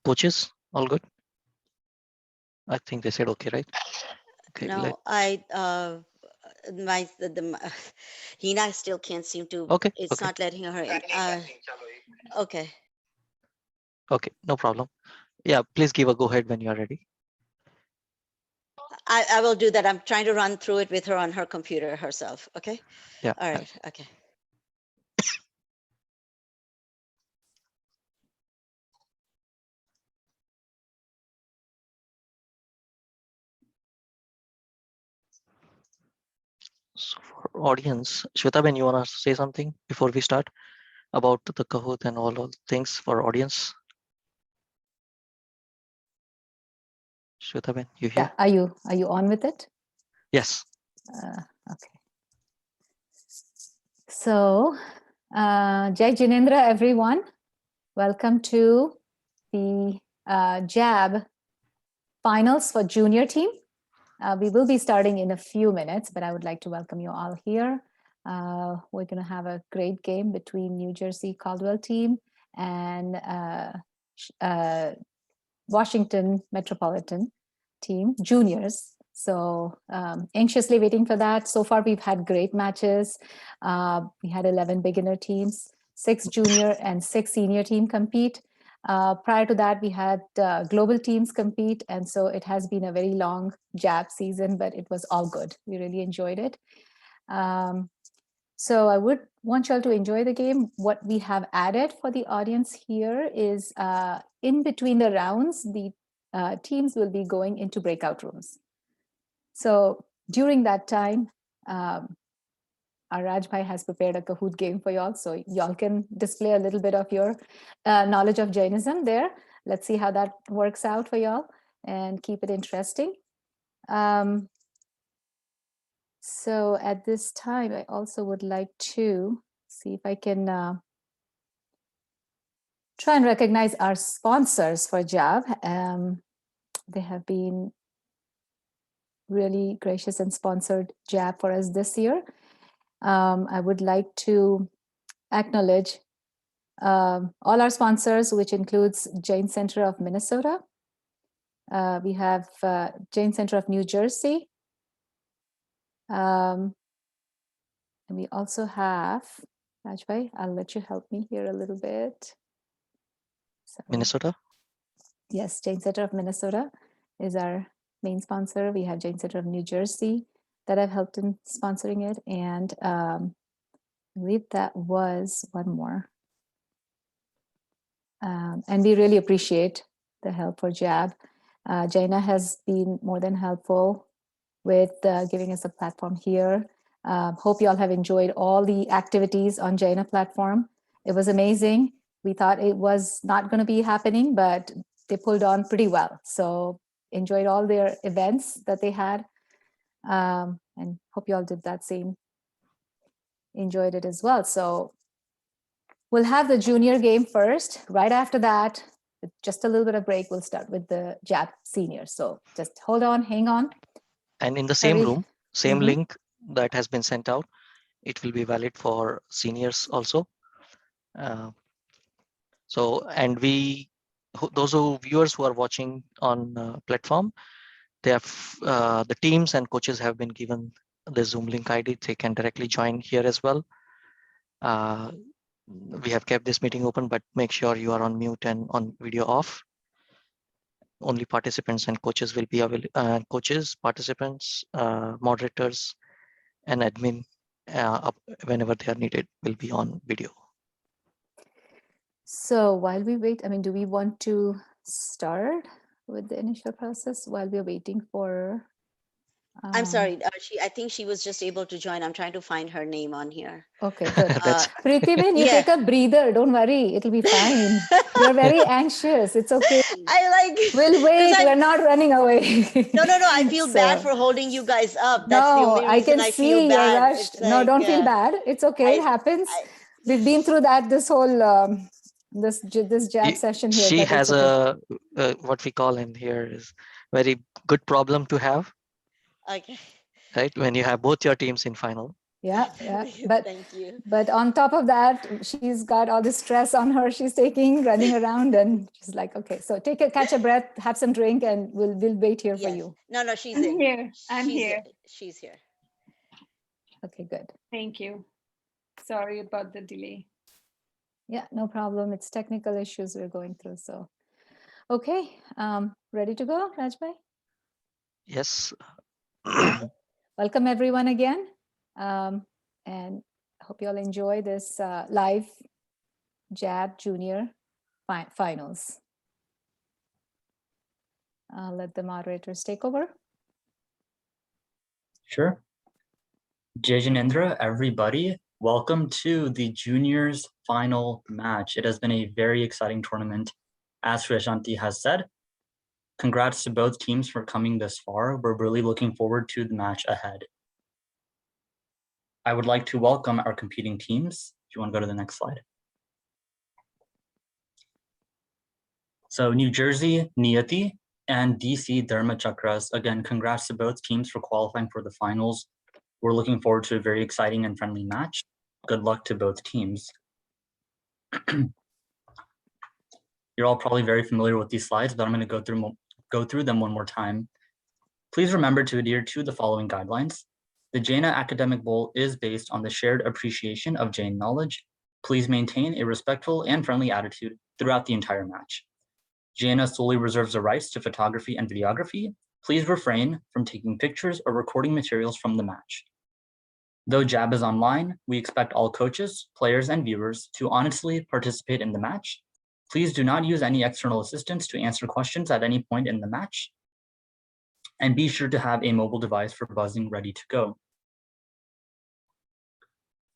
Coaches, all good? I think they said okay, right? Okay. No, Heena still can't seem to. Okay. It's Okay. not letting her in. Okay. Okay. No problem. Yeah. Please give a go ahead when you are ready. I will do that. I'm trying to run through it with her on her computer herself. Okay. Yeah. All right. Okay. So for audience, Shweta, you want to say something before we start about the Kahoot and all things for audience? Shweta, you here? Yeah. Are you on with it? Yes. Okay. So, Jai Jinendra, everyone. Welcome to the JAB finals for junior team. We will be starting in a few minutes, but I would like to welcome you all here. We're going to have a great game between New Jersey Caldwell team and Washington Metropolitan team, juniors. So anxiously waiting for that. So far, we've had great matches. We had 11 beginner teams, 6 junior and 6 senior team compete. Prior to that, we had global teams compete. And so it has been a very long JAB season, but it was all good. We really enjoyed it. So I would want you all to enjoy the game. What we have added for the audience here is in between the rounds, the teams will be going into breakout rooms. So during that time, our Rajbhai has prepared a Kahoot game for y'all. So y'all can display a little bit of your knowledge of Jainism there. Let's see how that works out for y'all and keep it interesting. So at this time, I also would like to see if I can try and recognize our sponsors for JAB. They have been really gracious and sponsored JAB for us this year. I would like to acknowledge all our sponsors, which includes Jain Center of Minnesota. We have Jain Center of New Jersey. And we also have, Rajbhai, I'll let you help me here a little bit. So, Minnesota? Yes, Jain Center of Minnesota is our main sponsor. We have Jain Center of New Jersey that I've helped in sponsoring it. And I believe that was one more. And we really appreciate the help for JAB. JAINA has been more than helpful with giving us a platform here. Hope you all have enjoyed all the activities on JAINA platform. It was amazing. We thought it was not going to be happening, but they pulled on pretty well. So enjoyed all their events that they had. And hope you all did that same. Enjoyed it as well. So we'll have the junior game first. Right after that, with just a little bit of break, we'll start with the JAB seniors. So just hold on, hang on. And in the same room, same link that has been sent out, it will be valid for seniors also. So, and those viewers who are watching on platform, they have the teams and coaches have been given the Zoom link ID. They can directly join here as well. We have kept this meeting open, but make sure you are on mute and on video off. Only participants and coaches will be available. Coaches, participants, moderators, and admin, whenever they are needed, will be on video. So while we wait, I mean, do we want to start with the initial process while we're waiting for? I'm sorry. I think she was just able to join. I'm trying to find her name on here. Okay, good. Prithibin, you take a breather. Don't worry. It'll be fine. You're very anxious. It's okay. We'll wait. We're not running away. No. I feel bad for holding you guys up. That's the only reason I can see feel bad. you're rushed. No, don't feel bad. It's okay. It happens. We've been through that this whole this JAB session here. She has what we call in here is very good problem to have. Okay. Right, when you have both your teams in final. Yeah, but Thank you. But on top of that, she's got all this stress on her. She's taking, running around, and she's like, okay, so catch a breath, have some drink, and we'll wait here for Yes. you. No, she's I'm in. here. I'm here. She's here. Okay, good. Thank you. Sorry about the delay. Yeah, no problem. It's technical issues we're going through. So, okay, ready to go, Rajbhai? Yes. Welcome everyone again, and hope you all enjoy this live JAB Junior finals. I'll let the moderators take over. Sure. Jainendra, everybody, welcome to the juniors final match. It has been a very exciting tournament, as Shanti has said. Congrats to both teams for coming this far. We're really looking forward to the match ahead. I would like to welcome our competing teams. If you want to go to the next slide. So New Jersey, Niyati, and DC, Dharma Chakras. Again, congrats to both teams for qualifying for the finals. We're looking forward to a very exciting and friendly match. Good luck to both teams. You're all probably very familiar with these slides, but I'm going to go through them one more time. Please remember to adhere to the following guidelines. The JAINA Academic Bowl is based on the shared appreciation of Jain knowledge. Please maintain a respectful and friendly attitude throughout the entire match. JAINA solely reserves the rights to photography and videography. Please refrain from taking pictures or recording materials from the match. Though JAB is online, we expect all coaches, players, and viewers to honestly participate in the match. Please do not use any external assistance to answer questions at any point in the match. And be sure to have a mobile device for buzzing ready to go.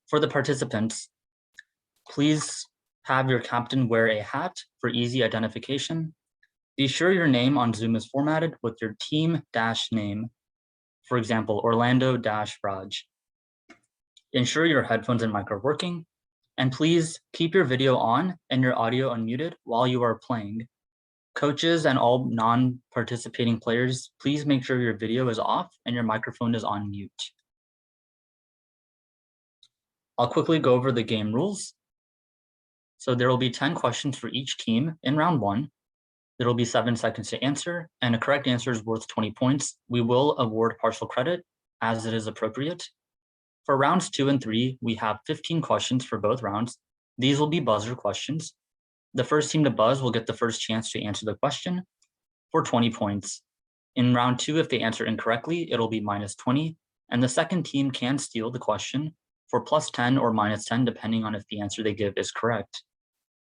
For the participants, please have your captain wear a hat for easy identification. Be sure your name on Zoom is formatted with your team-name, for example, Orlando-Raj. Ensure your headphones and mic are working, and please keep your video on and your audio unmuted while you are playing. Coaches and all non-participating players, please make sure your video is off and your microphone is on mute. I'll quickly go over the game rules. So there will be 10 questions for each team in round 1. There will be 7 seconds to answer, and a correct answer is worth 20 points. We will award partial credit as it is appropriate. For rounds 2 and 3, we have 15 questions for both rounds. These will be buzzer questions. The first team to buzz will get the first chance to answer the question for 20 points. In round 2, if they answer incorrectly, it'll be minus 20, and the second team can steal the question for plus 10 or minus 10, depending on if the answer they give is correct.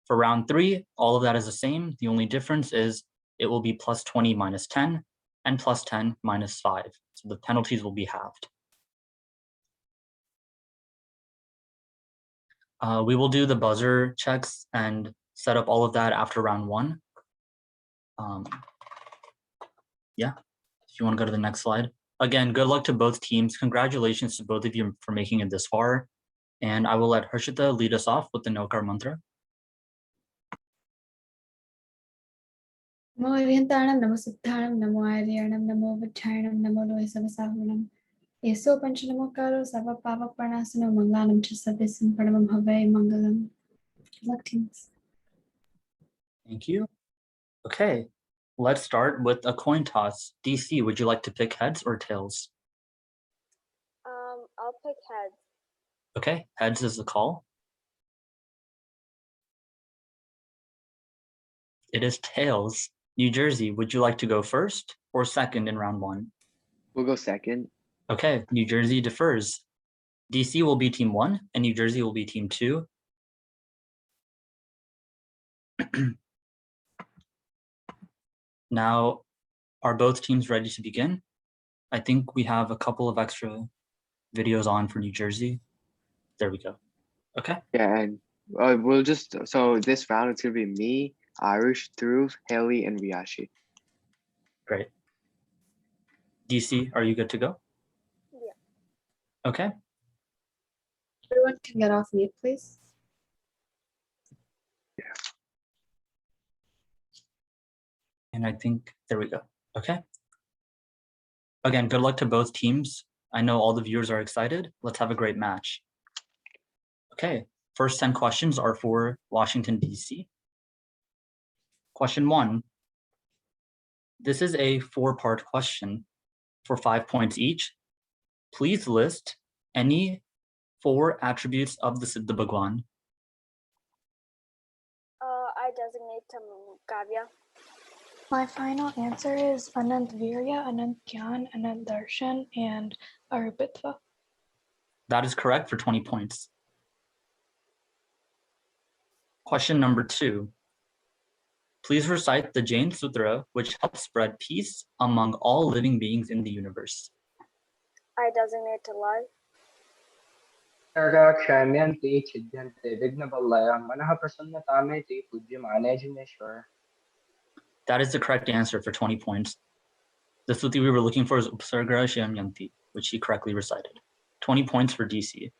For round 3, all of that is the same. The only difference is it will be plus 20 minus 10 and plus 10 minus 5. So the penalties will be halved. We will do the buzzer checks and set up all of that after round 1. Yeah, if you want to go to the next slide. Again, good luck to both teams. Congratulations to both of you for making it this far. And I will let Harshita lead us off with the Nokar mantra. Namo Aryantanam, Namo Siddhanam, Namo Aryanam, Namo Vajjayanam, Namo Loisavasahulam. Yeso Panchanamokaro, Sava Pava Parnasano, Mangalam Chisabisim, Pranamam Have, Mangalam. Good luck, teams. Thank you. Okay, let's start with a coin toss. DC, would you like to pick heads or tails? I'll pick heads. Okay, heads is the call. It is tails. New Jersey, would you like to go first or second in round 1? We'll go second. Okay, New Jersey defers. DC will be team 1 and New Jersey will be team 2. Now, are both teams ready to begin? I think we have a couple of extra videos on for New Jersey. There we go. Okay. Yeah, and we'll just, so this round it's gonna be me, Irish, Dhruv, Haley, and Riyashi. Great. DC, are you good to go? Yeah. Okay. Everyone can get off mute, please. Yeah. And I think, there we go. Okay. Again, good luck to both teams. I know all the viewers are excited. Let's have a great match. Okay, first 10 questions are for Washington, D.C. Question 1. This is a 4-part question for 5 points each. Please list any 4 attributes of the Siddha Bhagwan. I designate Kavya. My final answer is Anant Virya, Anant Gyan, Anant Darshan, and Arupitva. That is correct for 20 points. Question number 2. Please recite the Jain Sutra, which helps spread peace among all living beings in the universe. I designate Talai. Sarga Kshamyanti Chidyante Vignavallaya Manaha Prasannatameti Pujyamane Jineshwar. That is the correct answer for 20 points. The suti we were looking for is Upsarga Shamyanti, which he correctly recited. 20 points for DC.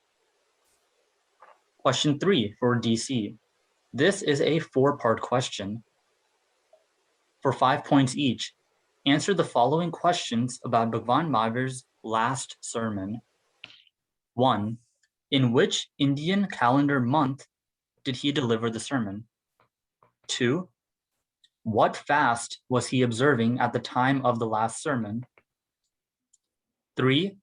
Question 3 for DC. This is a 4-part question for 5 points each. Answer the following questions about Bhagwan Mahavir's last sermon. 1. In which Indian calendar month did he deliver the sermon? 2. What fast was he observing at the time of the last sermon? 3.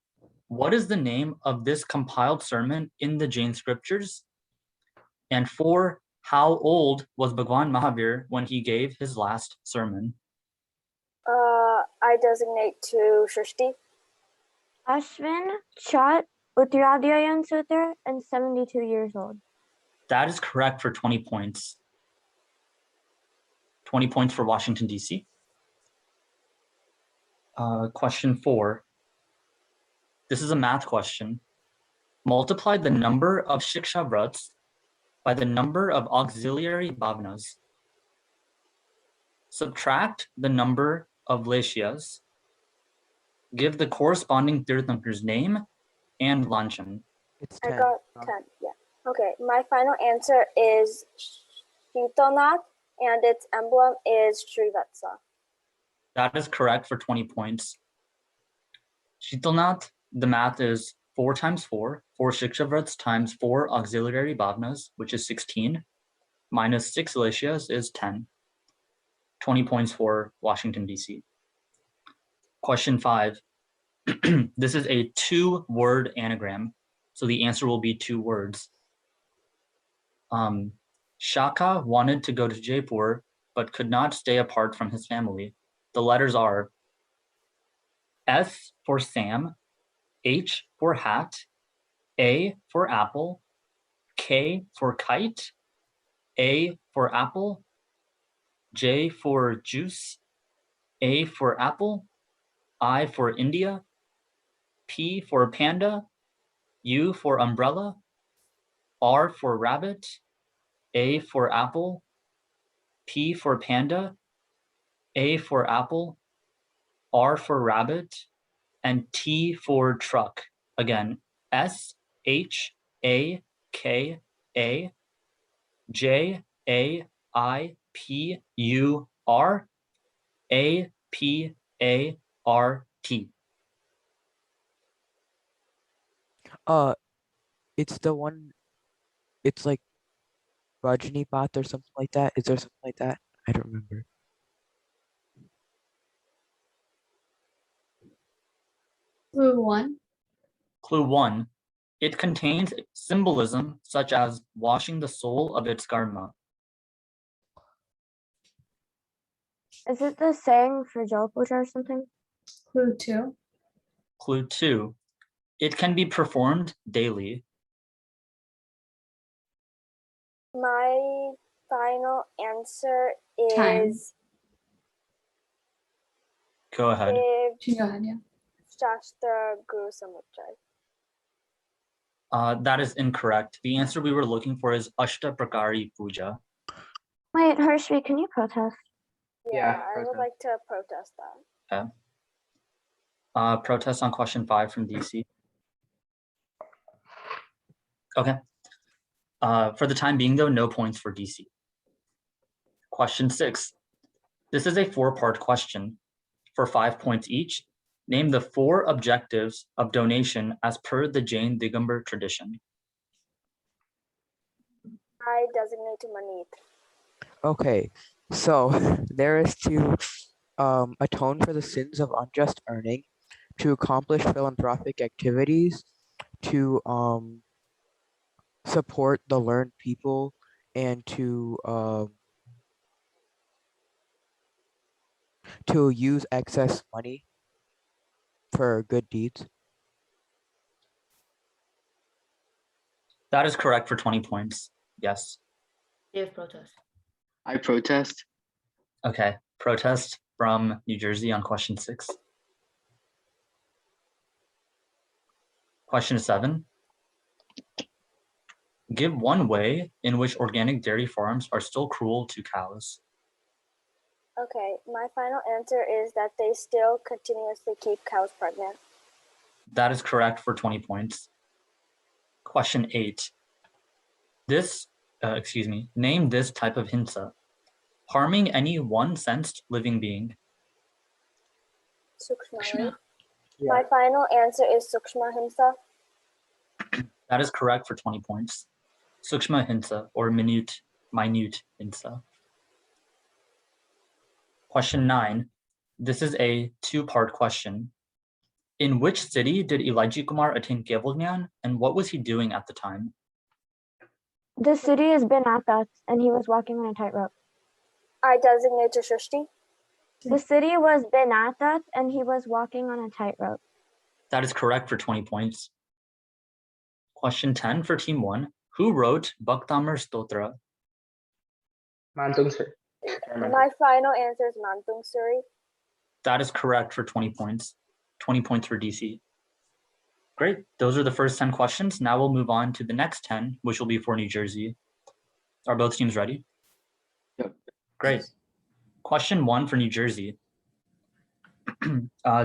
What is the name of this compiled sermon in the Jain scriptures? And 4. How old was Bhagwan Mahavir when he gave his last sermon? I designate to Shrishti. Ashwin Chat Uttiradhyayan Sutra and 72 years old. That is correct for 20 points. 20 points for Washington, D.C. Question 4. This is a math question. Multiply the number of Shiksha Vrats by the number of auxiliary bhavnas. Subtract the number of Leshyas. Give the corresponding Tirthankar's name and Lanchan. It's I 10. got 10, yeah. Okay, my final answer is Shitanath, and its emblem is Srivatsa. That is correct for 20 points. Shitalnath, the math is 4 times 4, 4 Shikshavrats times 4 auxiliary bhavnas, which is 16, minus 6 Leshyas is 10. 20 points for Washington, D.C. Question 5. This is a 2-word anagram, so the answer will be 2 words. Shaka wanted to go to Jaipur, but could not stay apart from his family. The letters are S for Sam, H for hat, A for apple, K for kite, A for apple, J for juice, A for apple, I for India, P for panda, U for umbrella, R for rabbit, A for apple, P for panda, A for apple, R for rabbit, and T for truck. Again, S, H, A, K, A, J, A, I, P, U, R, A, P, A, R, T. It's the one, it's like Rajani Path or something like that. Is there something like that? I don't remember. Clue 1. Clue 1. It contains symbolism such as washing the soul of its karma. Is it the saying for Jalapuja or something? Clue 2. Clue 2. It can be performed daily. My final answer Time. is Go ahead. Go ahead, yeah. Shastra Guru Samutray. That is incorrect. The answer we were looking for is Ashta Prakari Puja. Wait, Harshvi, can you protest? Yeah, I would protest. like to protest that. Okay. Protest on question 5 from DC. Okay. For the time being, though, no points for DC. Question 6. This is a 4-part question for 5 points each. Name the 4 objectives of donation as per the Jain Digambar tradition. I designate to Manit. Okay, so there is to atone for the sins of unjust earning, to accomplish philanthropic activities, to support the learned people, and to use excess money for good deeds. That is correct for 20 points. Yes. Dave protest. I protest. Okay. Protest from New Jersey on question 6. Question 7. Give one way in which organic dairy farms are still cruel to cows. Okay, my final answer is that they still continuously keep cows pregnant. That is correct for 20 points. Question 8. Name this type of hinsa. Harming any one sensed living being. Sukshma, right? My final answer is Sukshma Himsa. That is correct for 20 points. Sukshma hinsa, or minute hinsa. Question 9. This is a 2-part question. In which city did Elijah Kumar attain Kevalgyan, and what was he doing at the time? The city is Benatat, and he was walking on a tightrope. I designate to Shrishti. The city was Benatat, and he was walking on a tightrope. That is correct for 20 points. Question 10 for Team 1. Who wrote Bhaktamar Stotra? Mantung sir. My final answer is Mantung Suri. That is correct for 20 points. 20 points for DC. Great. Those are the first 10 questions. Now we'll move on to the next 10, which will be for New Jersey. Are both teams ready? Yep. Great. Question 1 for New Jersey.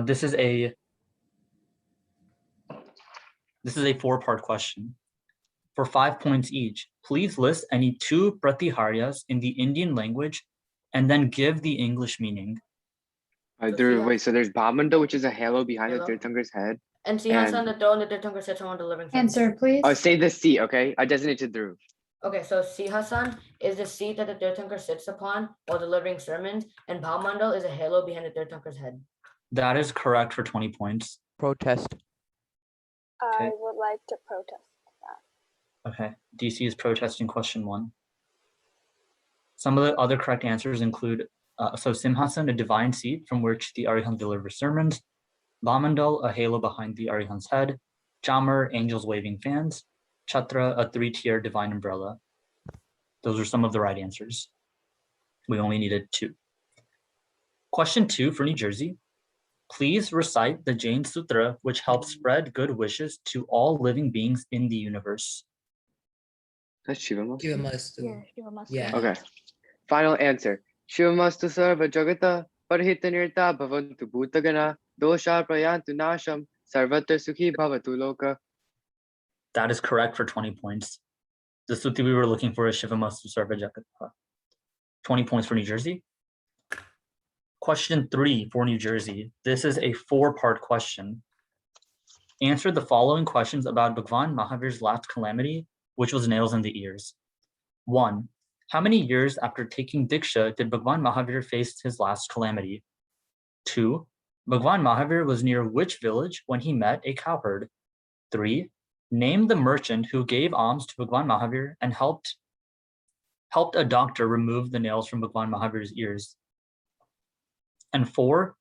This is a 4-part question. For 5 points each, please list any 2 pratiharyas in the Indian language and then give the English meaning. Wait, so there's Bhamanda, which is a halo behind the Tirthankar's head. And Sihasan, the throne that Tirthankar sits on delivering. Answer, please. Oh, say the seat, okay? I designated Dhruv. Okay, so Sihasan is the seat that the Tirthankar sits upon while delivering sermons, and Bhamandal is a halo behind the Tirthankar's head. That is correct for 20 points. Protest. I would like to protest that. Okay, DC is protesting question 1. Some of the other correct answers include, Simhasan, a divine seat from which the Arihant deliver sermons, Bhamandal, a halo behind the Arihant's head, Chamar, angels waving fans, Chhatra, a 3-tier divine umbrella. Those are some of the right answers. We only needed 2. Question 2 for New Jersey. Please recite the Jain Sutra, which helps spread good wishes to all living beings in the universe. That's Shivamastu. Yeah, Shivamastu. Yeah. Okay. Final answer. Shivamastu sarva jagata parhitanirta bhavantu bhutagana dosha prayantu nasham sarvatra sukhi bhavatu loka. That is correct for 20 points. The Suti we were looking for is Shivamastu sarva jagata. 20 points for New Jersey. Question 3 for New Jersey. This is a 4-part question. Answer the following questions about Bhagwan Mahavir's last calamity, which was nails in the ears. 1. How many years after taking Diksha did Bhagwan Mahavir face his last calamity? 2. Bhagwan Mahavir was near which village when he met a cowherd? 3. Name the merchant who gave alms to Bhagwan Mahavir and helped a doctor remove the nails from Bhagwan Mahavir's ears. And 4,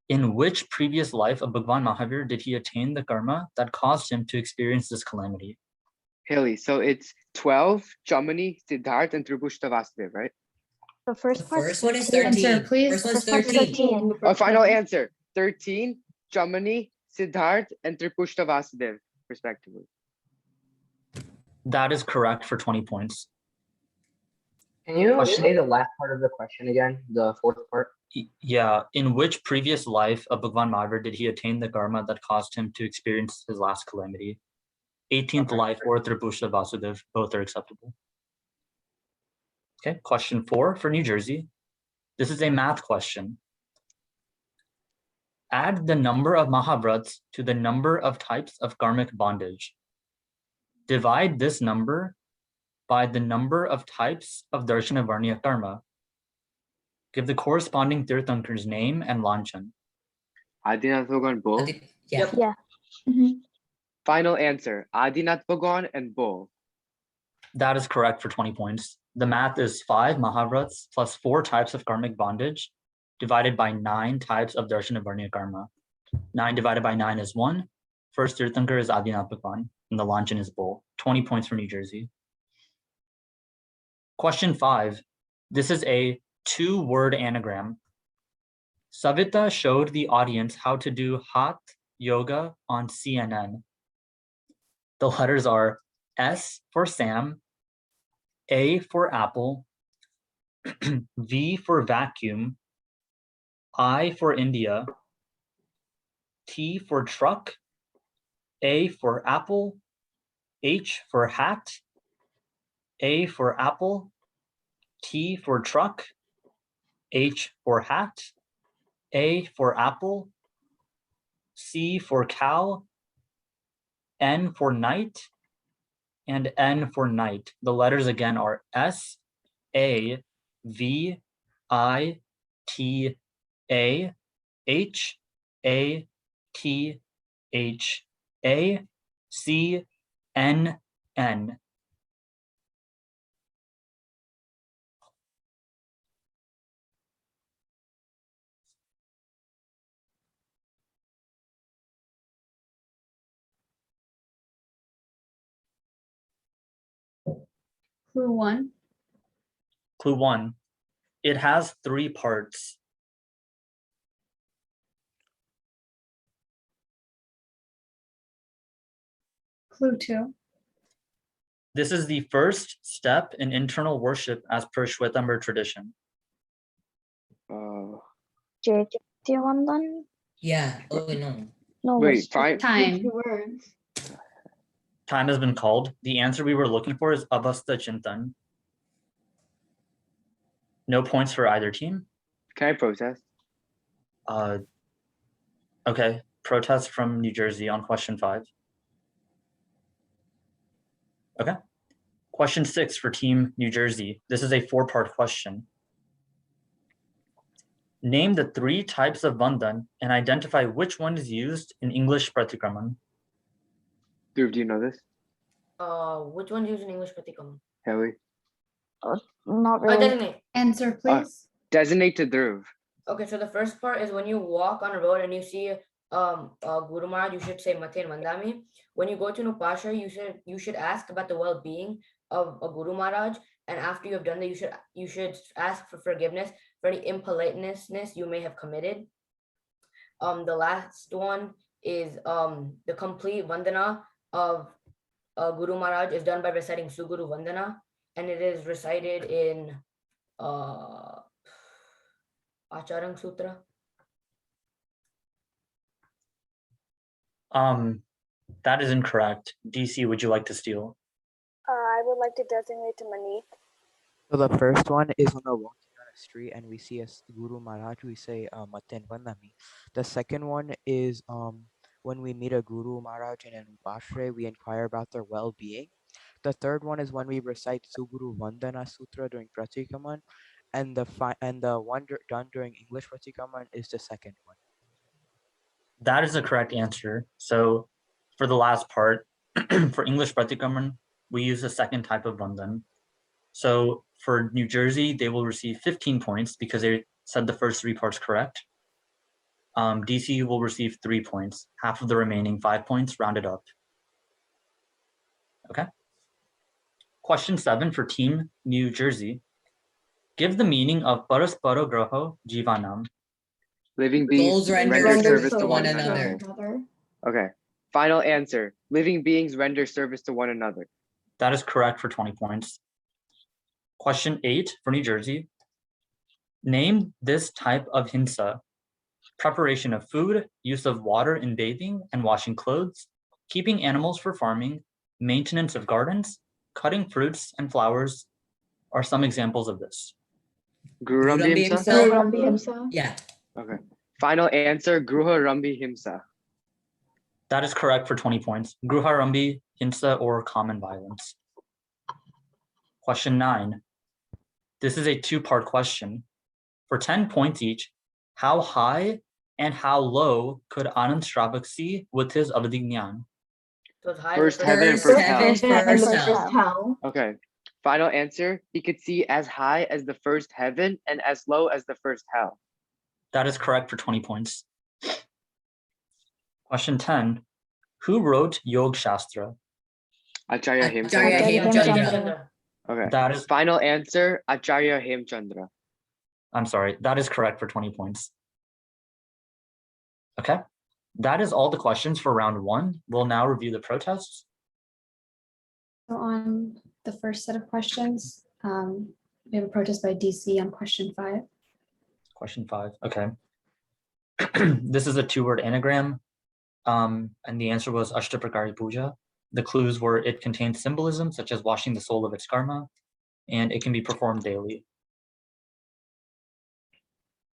in which previous life of Bhagwan Mahavir did he attain the karma that caused him to experience this calamity? Haley, so it's 12, Jamani, Siddharth, and Tripushta Vasudev, right? The first part. First one is 13. Answer, please. First one's First one's 13. A final answer. 13, Jamani, Siddharth, and Tripushta Vasudev, respectively. That is correct for 20 points. Can you Question- say the last part of the question again? The 4th part? Yeah, in which previous life of Bhagwan Mahavir did he attain the karma that caused him to experience his last calamity? 18th life or Tripushta Vasudev, both are acceptable. Okay, question 4 for New Jersey. This is a math question. Add the number of Mahavrats to the number of types of karmic bondage. Divide this number by the number of types of Darshana Varniya Karma. Give the corresponding Tirthankar's name and lanchan. Adinath Bhagwan Bo. Yep. Yeah. Final answer, Adinath Bhagwan and Bo. That is correct for 20 points. The math is 5 Mahavrats plus 4 types of karmic bondage divided by 9 types of Darshana Varniya Karma. 9 divided by 9 is 1. First Tirthankar is Adinath Bhagwan, and the lanchan is Bo. 20 points for New Jersey. Question 5. This is a 2-word anagram. Savita showed the audience how to do Hatha Yoga on CNN. The letters are S for Sam, A for Apple, V for vacuum, I for India, T for truck, A for apple, H for hat, A for apple, T for truck, H for hat, A for apple, C for cow, N for night, and N for night. The letters again are S, A, V, I, T, A, H, A, T, H, A, C, N, N. Clue 1. Clue 1. It has 3 parts. Clue 2. This is the first step in internal worship as per Shwetambar tradition. JCNJ-C. Yeah. Oh, no. No. Wait, fine. Time. Words. Time has been called. The answer we were looking for is Avastha Chintan. No points for either team. Can I protest? Okay, protest from New Jersey on question 5. Okay. Question 6 for Team New Jersey. This is a 4-part question. Name the 3 types of bandhan and identify which one is used in English pratikraman. Dhruv, do you know this? Which one's used in English Pratikam? Haley? Not really. Designate. Answer, please. Designate to Dhruv. Okay, so the first part is when you walk on a road and you see Guru Maharaj, you should say Matin Mandami. When you go to Nupasha, you should ask about the well-being of a Guru Maharaj, and after you have done that, you should ask for forgiveness for any impoliteness you may have committed. The last one is the complete Vandana of Guru Maharaj is done by reciting Suguru Vandana, and it is recited in Acharang Sutra. That is incorrect. DC, would you like to steal? I would like to designate to Maneet. So the first one is when we're walking on a street and we see a Guru Maharaj, we say Matin Vandami. The second one is when we meet a Guru Maharaj in an Upashre, we inquire about their well-being. The third one is when we recite Suguru Vandana Sutra during Pratikaman, and the one done during English Pratikaman is the second one. That is the correct answer. So for the last part, for English Pratikaman, we use the second type of bandhan. So for New Jersey, they will receive 15 points because they said the first 3 parts correct. DC will receive 3 points, half of the remaining 5 points rounded up. Okay. Question 7 for Team New Jersey. Give the meaning of Parasparo Graho Jivanam. Living beings Souls render service to one another. another. Okay. Final answer. Living beings render service to one another. That is correct for 20 points. Question 8 for New Jersey. Name this type of hinsa. Preparation of food, use of water in bathing and washing clothes, keeping animals for farming, maintenance of gardens, cutting fruits and flowers are some examples of this. Guru Rambi Himsa? Himsa? Yeah. Okay. Final answer, Gruha Rambi Himsa. That is correct for 20 points. Gruha Rambi, Hinsa, or common violence. Question 9. This is a two-part question. For 10 points each, how high and how low could Anand Shravak see with his Abhignan? So it's high First as heaven and first hell. First hell. Okay. Final answer, he could see as high as the first heaven and as low as the first hell. That is correct for 20 points. Question 10. Who wrote Yog Shastra? Acharya Hemchandra. Acharya Hemchandra. Okay. That is, Final answer, Acharya Hemchandra. I'm sorry, that is correct for 20 points. Okay, that is all the questions for round 1. We'll now review the protests. So on the first set of questions, we have a protest by DC on question 5. Question 5, okay. This is a 2-word anagram, and the answer was Ashtaprakari Puja. The clues were it contains symbolism such as washing the soul of its karma, and it can be performed daily.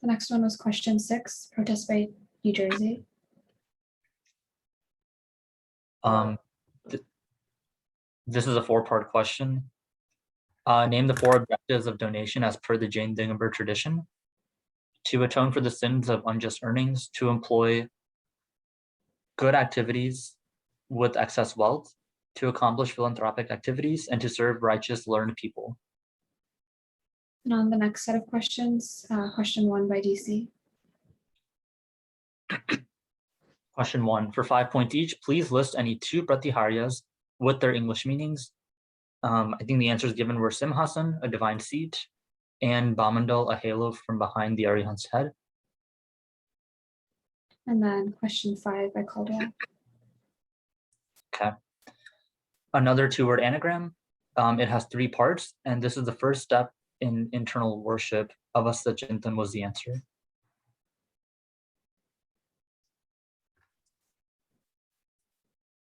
The next one was question 6, protest by New Jersey. This is a 4-part question. Name the 4 objectives of donation as per the Jain Digambar tradition. To atone for the sins of unjust earnings, to employ good activities with excess wealth, to accomplish philanthropic activities, and to serve righteous, learned people. And on the next set of questions, question 1 by DC. Question 1, for 5 points each, please list any 2 Pratiharyas with their English meanings. I think the answers given were Simhasan, a divine seat, and Bamandal, a halo from behind the Arihant's head. And then question 5 by Caldwell. Okay. Another 2-word anagram. It has 3 parts, and this is the first step in internal worship. Avastha Chintan was the answer.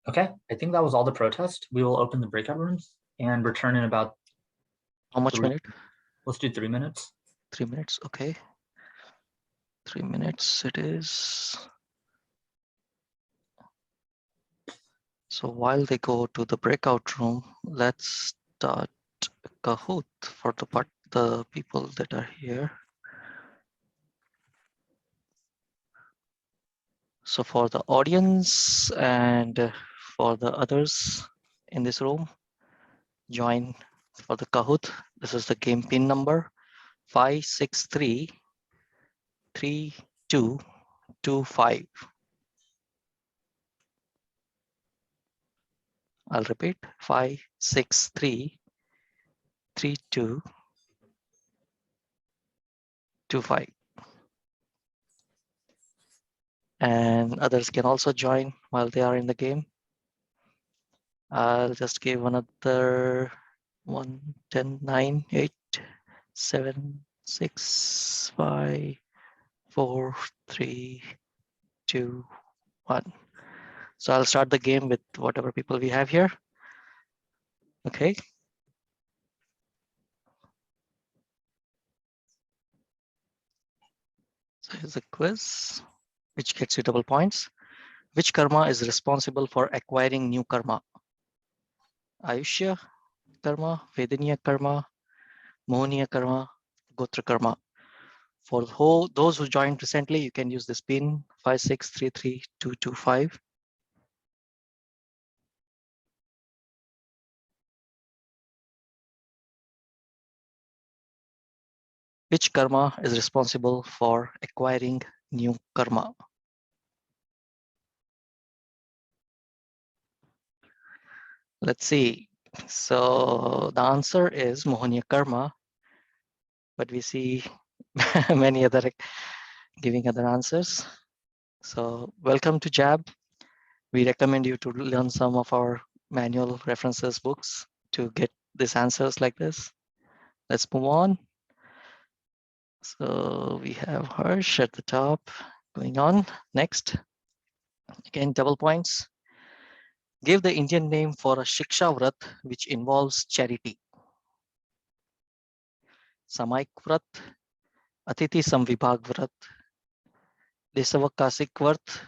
Okay, I think that was all the protest. We will open the breakout rooms and return in about How much minute? Let's do 3 minutes. 3 minutes, okay. 3 minutes it is. So while they go to the breakout room, let's start Kahoot for the people that are here. So for the audience and for the others in this room, join for the Kahoot. This is the game pin number 5633225. I'll repeat 5633225. And others can also join while they are in the game. I'll just give another 1, 10, 9, 8, 7, 6, 5, 4, 3, 2, 1. So I'll start the game with whatever people we have here. Okay. So here's a quiz, which gets you double points. Which karma is responsible for acquiring new karma? Ayushya karma, Vedaniya karma, Mohaniya karma, Gotra karma. For those who joined recently, you can use this pin 5633225. Which karma is responsible for acquiring new karma? Let's see. So the answer is Mohaniya karma, but we see many other giving other answers. So welcome to JAB. We recommend you to learn some of our manual references books to get these answers like this. Let's move on. So we have Harsh at the top. Going on. Next. Again, double points. Give the Indian name for a Shiksha Vrat which involves charity. Samaik Vrat, Atiti Samvibhag Vrat, Desavakasik Vart,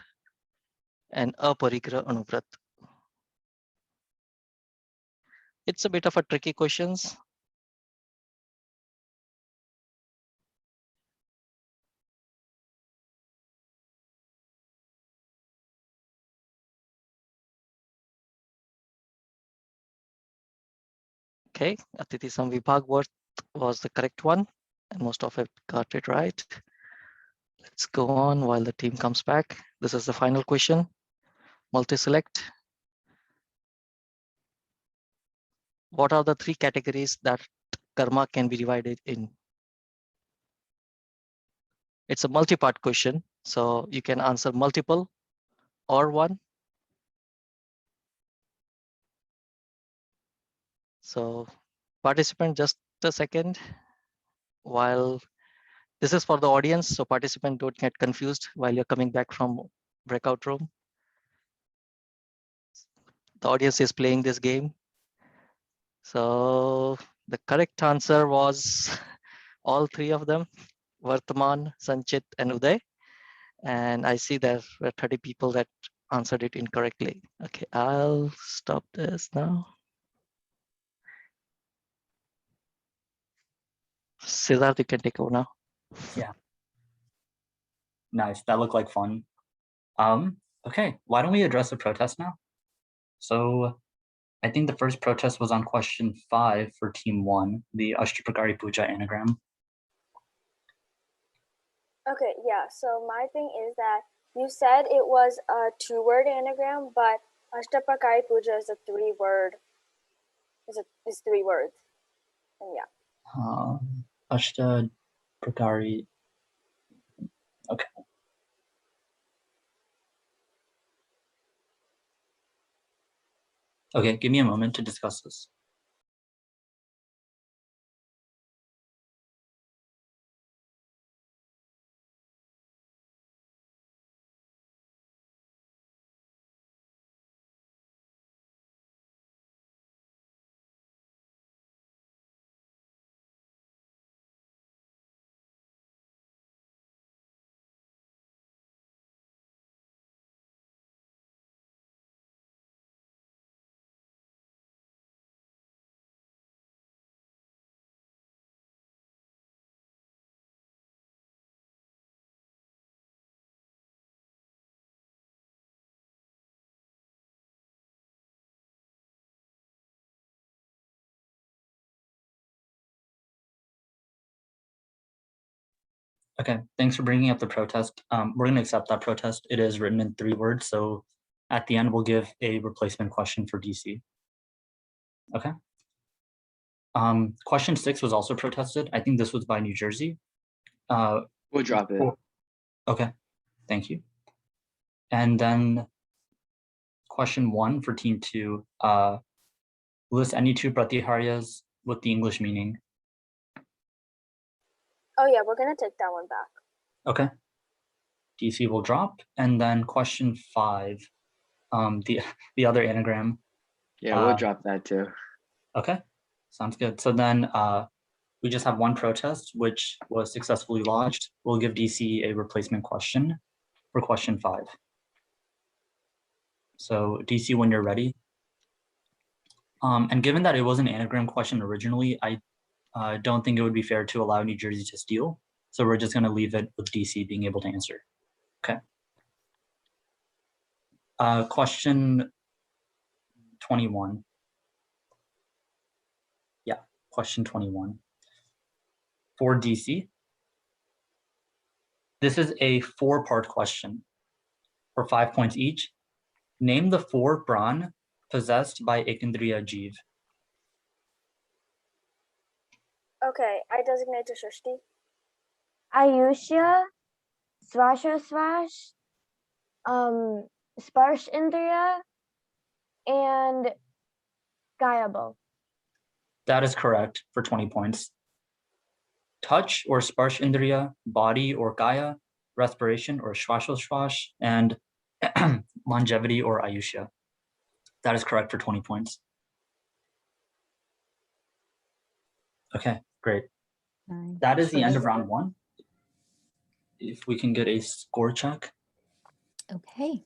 and Aparigraha Anuvrat. It's a bit of a tricky questions. Okay, Atiti Samvibhag Vart was the correct one, and most of it got it right. Let's go on while the team comes back. This is the final question. Multi-select. What are the three categories that karma can be divided in? It's a multi-part question, so you can answer multiple or one. So participant, just a second. While this is for the audience, so participant don't get confused while you're coming back from breakout room. The audience is playing this game. So the correct answer was all three of them, Vartaman, Sanchit, and Uday. And I see there were 30 people that answered it incorrectly. Okay, I'll stop this now. Siddharth, you can take over now. Yeah. Nice. That looked like fun. Okay, why don't we address the protest now? So I think the first protest was on question 5 for team 1, the Ashtaprakari Puja anagram. Okay, yeah. So my thing is that you said it was a 2-word anagram, but Ashtapakari Puja is a 3-word. Is 3 words, and yeah. Ashtaprakari. Okay. Okay, give me a moment to discuss this. Okay, thanks for bringing up the protest. We're going to accept that protest. It is written in 3 words, so at the end we'll give a replacement question for DC. Okay. Question 6 was also protested. I think this was by New Jersey. We'll drop it. Okay, thank you. And then question 1 for team 2, list any 2 pratiharyas with the English meaning. Oh yeah, we're gonna take that one back. Okay. DC will drop. And then question 5, the other anagram. Yeah, we'll drop that too. Okay, sounds good. So then we just have 1 protest, which was successfully lodged. We'll give DC a replacement question for question 5. So DC, when you're ready. And given that it was an anagram question originally, I don't think it would be fair to allow New Jersey to steal. So we're just going to leave it with DC being able to answer. Okay. Question 21. Yeah, question 21. For DC, this is a 4-part question for 5 points each. Name the 4 pran possessed by Ekindriya Jeev. Okay, I designate to Shrishti. Ayushya, Swashoswash, Sparsh Indriya, and Gayabo. That is correct for 20 points. Touch or Sparsh Indriya, body or Gaya, respiration or Shvashoswash, and longevity or Ayushya. That is correct for 20 points. Okay, great. Nice. That is the end of round 1. if we can get a score check. Okay.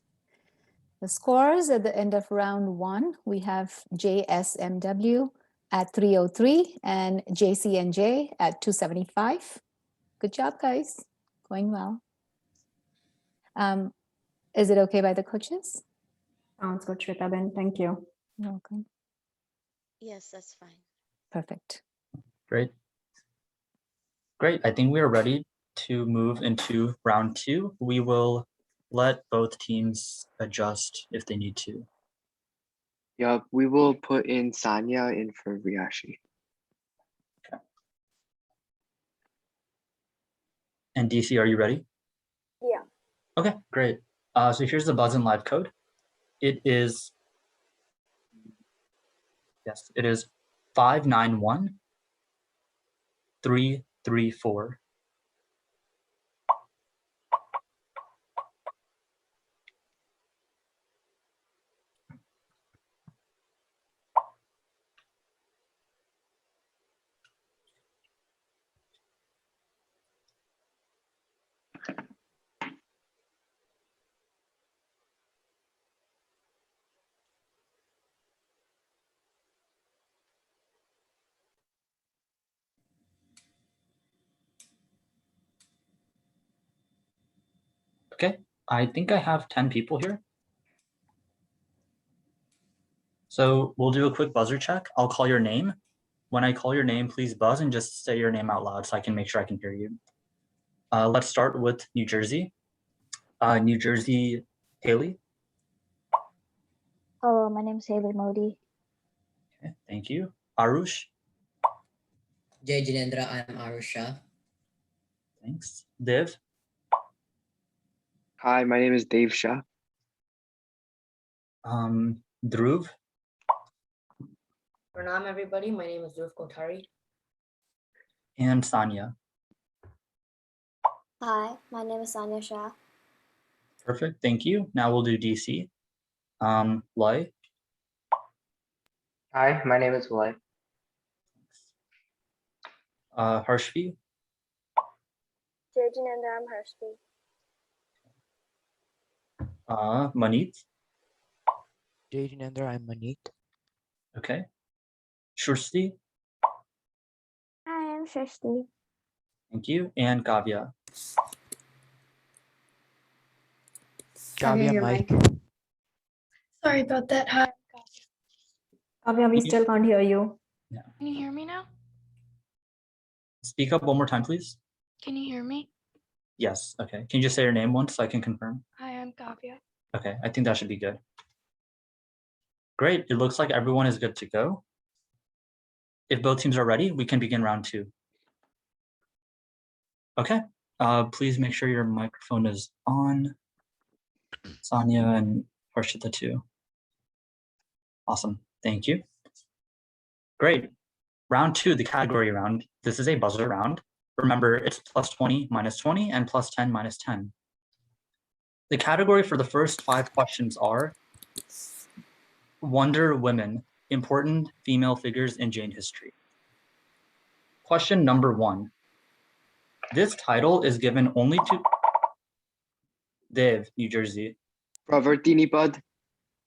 The scores at the end of round 1, we have JSMW at 303 and JCNJ at 275. Good job, guys. Going well. Is it okay by the coaches? Sounds good, Shweta. Thank you. You're welcome. Yes, that's fine. Perfect. Great. Great. I think we are ready to move into round 2. We will let both teams adjust if they need to. Yup, we will put in Sanya in for Riyashi. And DC, are you ready? Yeah. Okay, great. So here's the buzz in live code. It is 591334. Okay, I think I have 10 people here. So we'll do a quick buzzer check. I'll call your name. When I call your name, please buzz and just say your name out loud so I can make sure I can hear you. Let's start with New Jersey. New Jersey, Haley. Hello, my name is Haley Modi. Okay, thank you. Arush. Jai Jinendra, I'm Arusha. Thanks. Dev. Hi, my name is Dave Shah. Dhruv. Pranam, everybody. My name is Dhruv Kothari. And Sanya. Hi, my name is Sanya Shah. Perfect, thank you. Now we'll do DC. Lai. Hi, my name is Lai. Harshvi. JCNJ-C, I'm Harshvi. Manit. JCNJ, I'm Manit. Okay. Shrusti. Hi, I'm Shrishti. Thank you. And Kavya. Kavya, Kavya, your Mike. Sorry about that. Hi. Kavya, we still can't hear you. Yeah. Can you hear me now? Speak up one more time, please. Can you hear me? Yes, okay. Can you just say your name once so I can confirm? Hi, I'm Kavya. Okay, I think that should be good. Great, it looks like everyone is good to go. If both teams are ready, we can begin round 2. Okay, please make sure your microphone is on. Sanya and Harshita too. Awesome, thank you. Great, round 2, the category round. This is a buzzer round. Remember, it's plus 20 minus 20 and plus 10 minus 10. The category for the first 5 questions are Wonder Women, important female figures in Jain history. Question number 1. This title is given only to Dev, New Jersey. Pravartini Pad.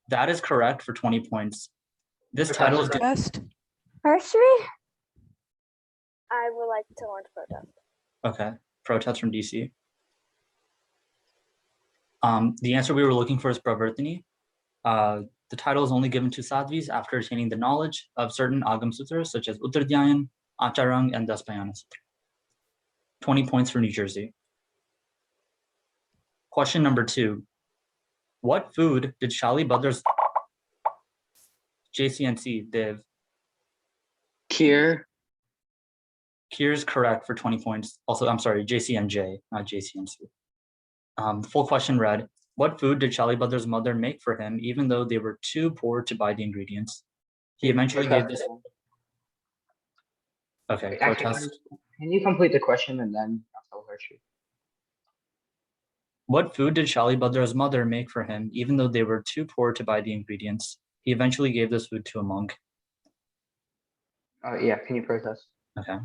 That is correct for 20 points. This title is Protest. Hershey? I would like to launch protest. Okay, protest from DC. The answer we were looking for is Pravartini. The title is only given to sadhvis after attaining the knowledge of certain Agam Sutras such as Uttardhyayan, Acharang, and Daspayana Sutra. 20 points for New Jersey. Question number 2. What food did Shali Bhadra's JCNC, Dev? Kheer. Kheer is correct for 20 points. Also, I'm sorry, JCNJ, not JCNC. Full question read, what food did Shali Bhadra's mother make for him even though they were too poor to buy the ingredients? He eventually gave this. Okay, Wait, actually, protest. can you complete the question and then I'll tell Hershey? What food did Shali Bhadra's mother make for him even though they were too poor to buy the ingredients? He eventually gave this food to a monk. Yeah, can you protest? Okay.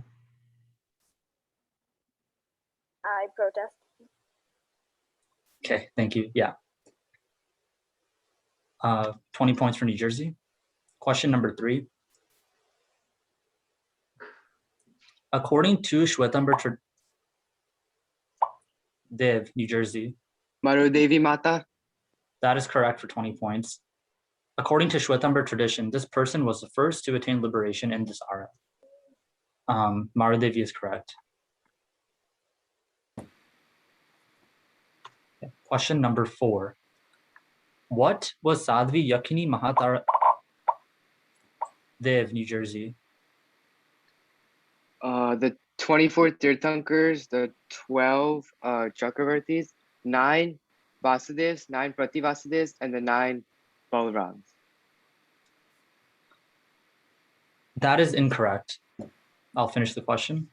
I protest. Okay, thank you. Yeah. 20 points for New Jersey. Question number 3. According to Shwetambar Dev, New Jersey. Maru Devi Mata. That is correct for 20 points. According to Shwetambar tradition, this person was the first to attain liberation in this era. Maru Devi is correct. Okay. Question number 4. What was Sadhvi Yakini Mahatara Dev, New Jersey? The 24 Tirthankars, the 12 Chakravartis, 9 Vasudevs, 9 Prativasudevs, and the 9 Balrams. That is incorrect. I'll finish the question.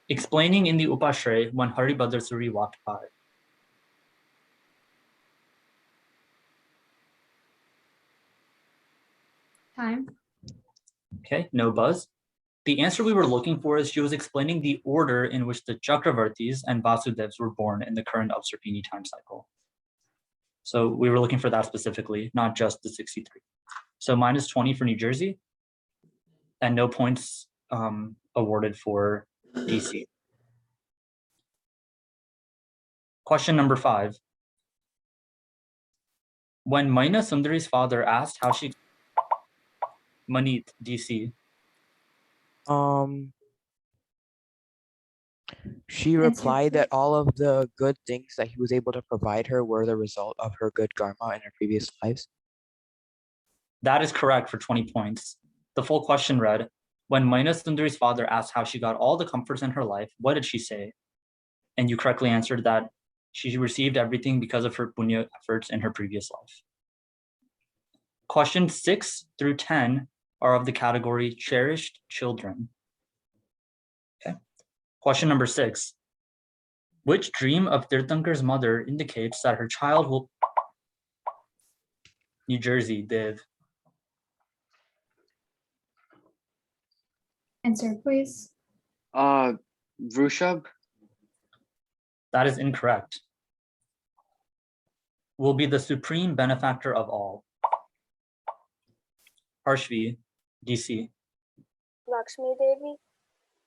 Explaining in the Upashray when Haribhadra Suri walked by. Time. Okay, no buzz. The answer we were looking for is she was explaining the order in which the Chakravartis and Vasudevs were born in the current Avsarpini time cycle. So we were looking for that specifically, not just the 63. So minus 20 for New Jersey, and no points awarded for DC. Question number 5. When Maina Sundari's father asked how she Manit, DC. She replied that all of the good things that he was able to provide her were the result of her good karma in her previous lives. That is correct for 20 points. The full question read, when Maina Sundari's father asked how she got all the comforts in her life, what did she say? And you correctly answered that she received everything because of her punya efforts in her previous life. Questions 6 through 10 are of the category cherished children. Okay. Question number 6. Which dream of Tirthankar's mother indicates that her child will... New Jersey, Dev. Answer, please. Vrushab. That is incorrect. Will be the supreme benefactor of all. Harshvi, DC. Lakshmi Devi.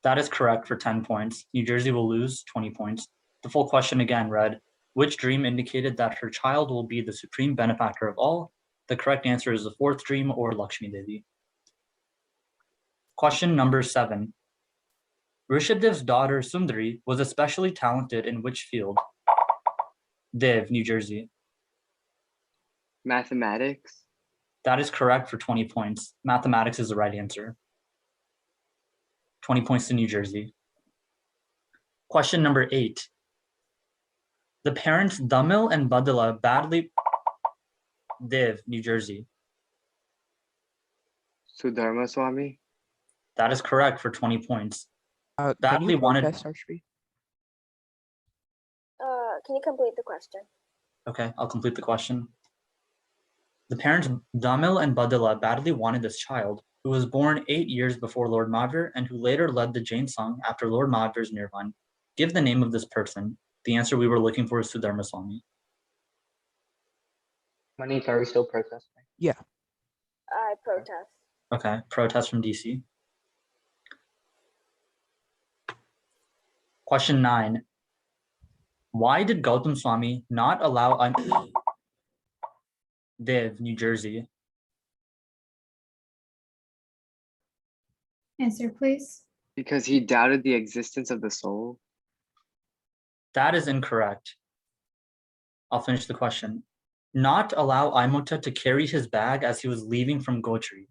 That is correct for 10 points. New Jersey will lose 20 points. The full question again read, which dream indicated that her child will be the supreme benefactor of all? The correct answer is the 4th dream or Lakshmi Devi. Question number 7. Rishabdev's daughter Sundari was especially talented in which field? Dev, New Jersey. Mathematics. That is correct for 20 points. Mathematics is the right answer. 20 points to New Jersey. Question number 8. The parents Damil and Badala badly... Dev, New Jersey. Sudharma Swami. That is correct for 20 points. Can you protest, Harshvi? Can you complete the question? Okay, I'll complete the question. The parents Damil and Badala badly wanted this child, who was born 8 years before Lord Mahavir and who later led the Jain Sangh after Lord Mahavir's Nirvan. Give the name of this person. The answer we were looking for is Sudharma Swami. Manit, are we still protesting? Yeah. I protest. Okay, protest from DC. Question 9. Why did Gautam Swami not allow Dev, New Jersey? Answer, please. Because he doubted the existence of the soul. That is incorrect. I'll finish the question. Not allow Aimota to carry his bag as he was leaving from Gotri.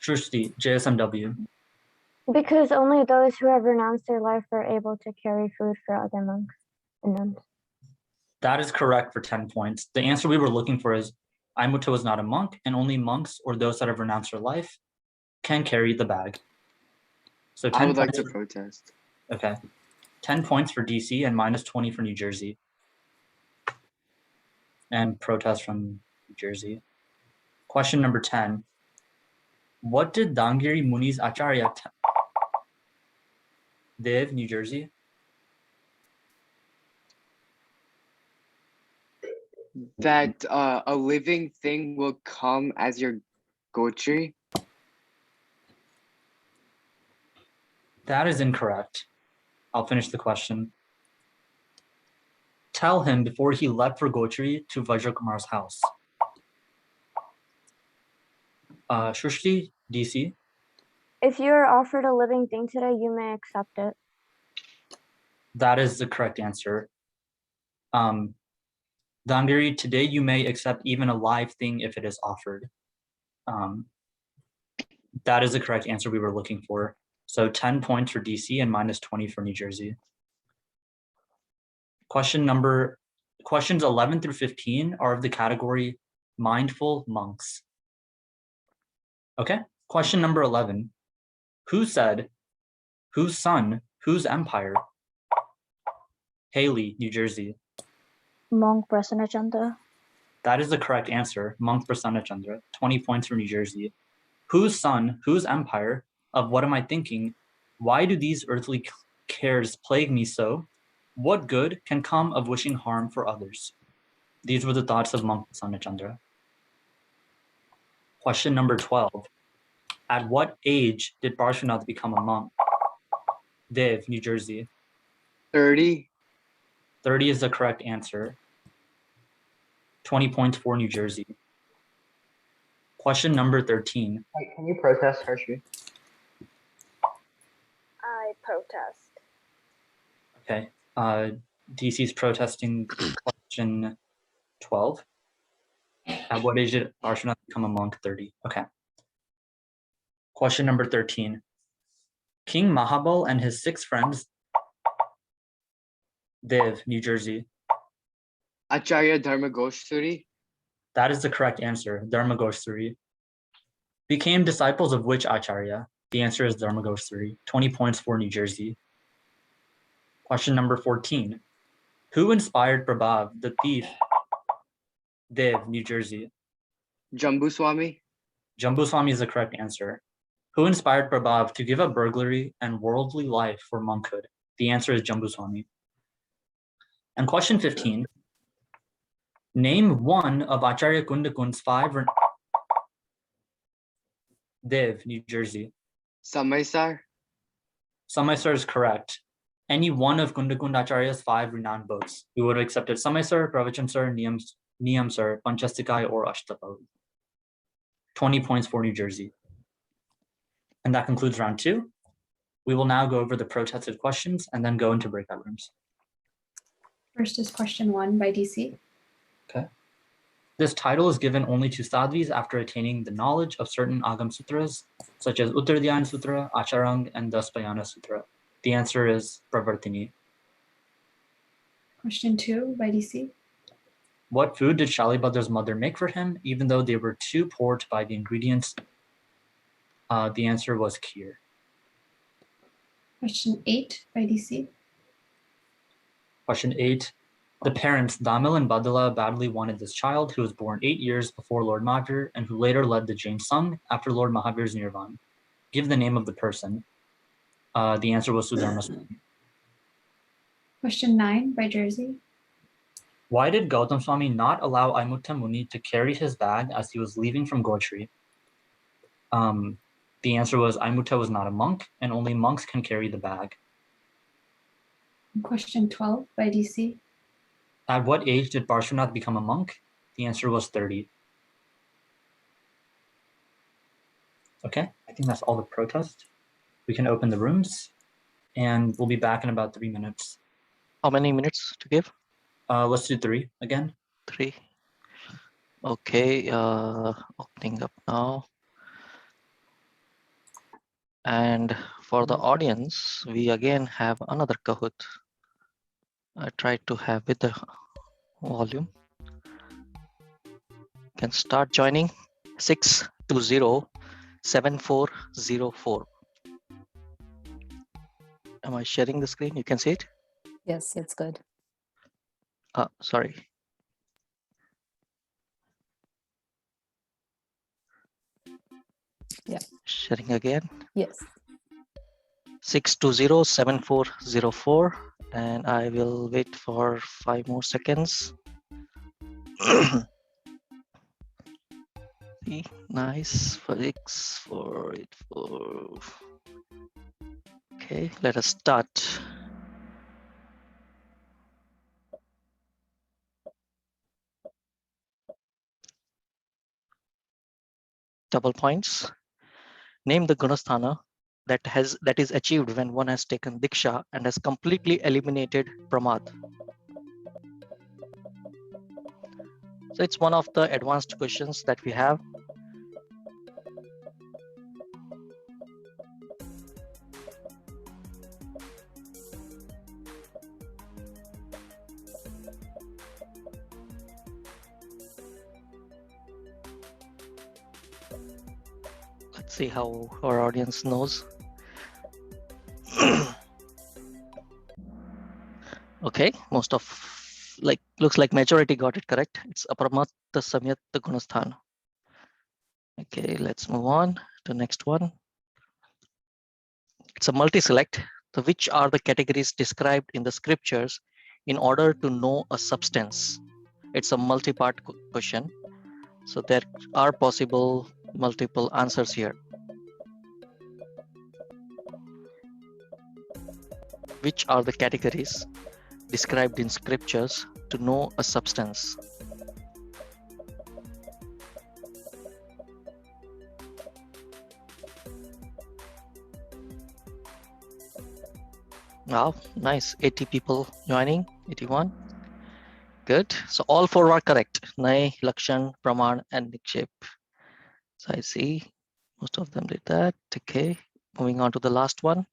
Shrusti, JSMW. Because only those who have renounced their life are able to carry food for other monks and nuns. That is correct for 10 points. The answer we were looking for is Aimota was not a monk, and only monks or those that have renounced their life can carry the bag. So 10 I would like points to protest. Okay. 10 points for DC and minus 20 for New Jersey. And protest from New Jersey. Question number 10. What did Dangiri Muni's Acharya Dev, New Jersey. That a living thing will come as your gotri. That is incorrect. I'll finish the question. Tell him before he left for Gotri to Vajrakumar's house. Shushti, DC. If you are offered a living thing today, you may accept it. That is the correct answer. Dangiri, today you may accept even a live thing if it is offered. That is the correct answer we were looking for. So 10 points for DC and minus 20 for New Jersey. Questions 11 through 15 are of the category mindful monks. Okay, question number 11. Who said, whose son, whose empire? Haley, New Jersey. Monk Prasanna Chandra. That is the correct answer. Monk Prasanna Chandra. 20 points for New Jersey. Whose son, whose empire? Of what am I thinking? Why do these earthly cares plague me so? What good can come of wishing harm for others? These were the thoughts of Monk Prasanna Chandra. Question number 12. At what age did Parshvanath become a monk? Dev, New Jersey. 30. 30 is the correct answer. 20 points for New Jersey. Question number 13. Wait, can you protest, Harshvi? I protest. Okay. DC's protesting question 12. At what age did Parshvanath become a monk? 30. Okay. Question number 13. King Mahabal and his 6 friends. Dev, New Jersey. Acharya Dharma Goshturi. That is the correct answer. Dharma Goshturi. Became disciples of which Acharya? The answer is Dharma Goshturi. 20 points for New Jersey. Question number 14. Who inspired Prabhav, the thief? Dev, New Jersey. Jambuswami. Jambuswami is the correct answer. Who inspired Prabhav to give up burglary and worldly life for monkhood? The answer is Jambuswami. And question 15. Name one of Acharya Kundakun's 5 Dev, New Jersey. Samaisar. Samaisar is correct. Any one of Kundakund Acharya's 5 renowned books. We would have accepted Samaisar, Pravachamsar, Niyamsar, Panchastikaya, or Ashtapadi. 20 points for New Jersey. And that concludes round 2. We will now go over the protested questions and then go into breakout rooms. First is question 1 by DC. Okay. This title is given only to sadhvis after attaining the knowledge of certain Agam Sutras, such as Uttardhyana Sutra, Acharang, and Daspayana Sutra. The answer is Pravartini. Question 2 by DC. What food did Shalibhadra's mother make for him, even though they were too poor to buy the ingredients? The answer was kheer. Question 8 by DC. Question 8. The parents, Damil and Badala, badly wanted this child who was born 8 years before Lord Mahavir and who later led the Jain Sangh after Lord Mahavir's Nirvan. Give the name of the person. The answer was Sudharma Swami. Question 9 by Jersey. Why did Gautam Swami not allow Aimutta Muni to carry his bag as he was leaving from Gotri? The answer was Aimutta was not a monk, and only monks can carry the bag. Question 12 by DC. At what age did Parshvanath become a monk? The answer was 30. Okay, I think that's all the protest. We can open the rooms, and we'll be back in about 3 minutes. How many minutes to give? Let's do 3 again. 3. Okay, opening up now. And for the audience, we again have another Kahoot. I tried to have with the volume. You can start joining 620-7404. Am I sharing the screen? You can see it? Yes, it's good. Sorry. Yeah. Sharing again. Yes. 620-7404, and I will wait for 5 more seconds. Nice. 484. Okay, let us start. Double points. Name the Gunasthana that is achieved when one has taken Diksha and has completely eliminated Pramad. So it's one of the advanced questions that we have. Let's see how our audience knows. Okay, most of looks like majority got it correct. It's Aparamatta Samyat Gunasthan. Okay, let's move on to next one. It's a multi-select. So which are the categories described in the scriptures in order to know a substance? It's a multi-part question. So there are possible multiple answers here. Which are the categories described in scriptures to know a substance? Wow, nice. 80 people joining, 81. Good. So all 4 are correct. Nai, Lakshan, Praman, and Nikshep. So I see most of them did that. Okay, moving on to the last one.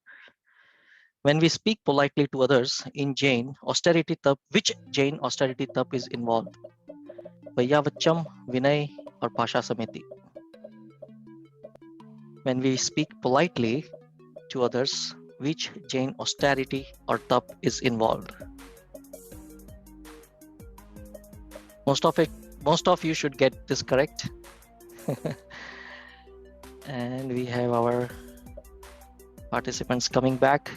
When we speak politely to others in Jain, austerity tap, which Jain austerity tap is involved? Vaiyavacham, Vinay, or Pasha Samiti? When we speak politely to others, which Jain austerity or tap is involved? Most of you should get this correct. And we have our participants coming back.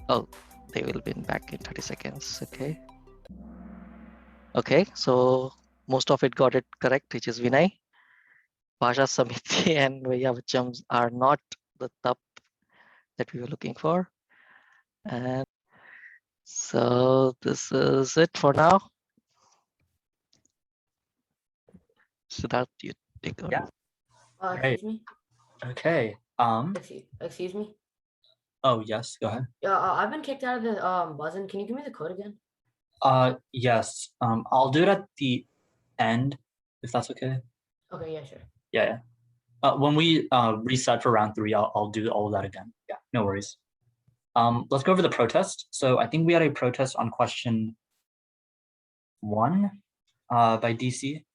Oh, they will be back in 30 seconds. Okay. Okay, so most of it got it correct, which is Vinay. Pasha Samiti and Vaiyavachams are not the tap that we were looking for. And so this is it for now. Siddharth, you take over. Yeah. Excuse me. Okay. Excuse me. Oh yes, go ahead. Yeah, I've been kicked out of the buzzer. Can you give me the code again? Yes. I'll do it at the end, if that's okay. Okay, yeah, sure. Yeah. When we reset for round 3, I'll do all of that again. Yeah, no worries. Let's go over the protest. So I think we had a protest on question 1 by DC.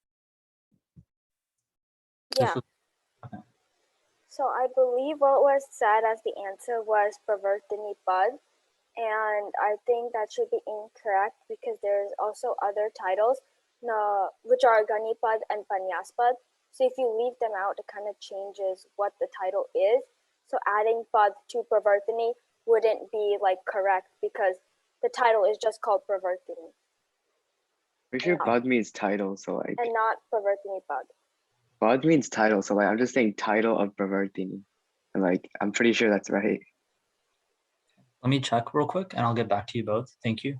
Yeah. Okay. So I believe what was said as the answer was Pravartini Pad, and I think that should be incorrect because there's also other titles, which are Ganipad and Panyaspad. So if you leave them out, it kind of changes what the title is. So adding Pad to Pravartini wouldn't be like correct because the title is just called Pravartini. Pretty sure Pad means title, so like. And not Pravartini Pad. Pad means title, so like I'm just saying title of Pravartini. And like I'm pretty sure that's right. Let me check real quick and I'll get back to you both. Thank you.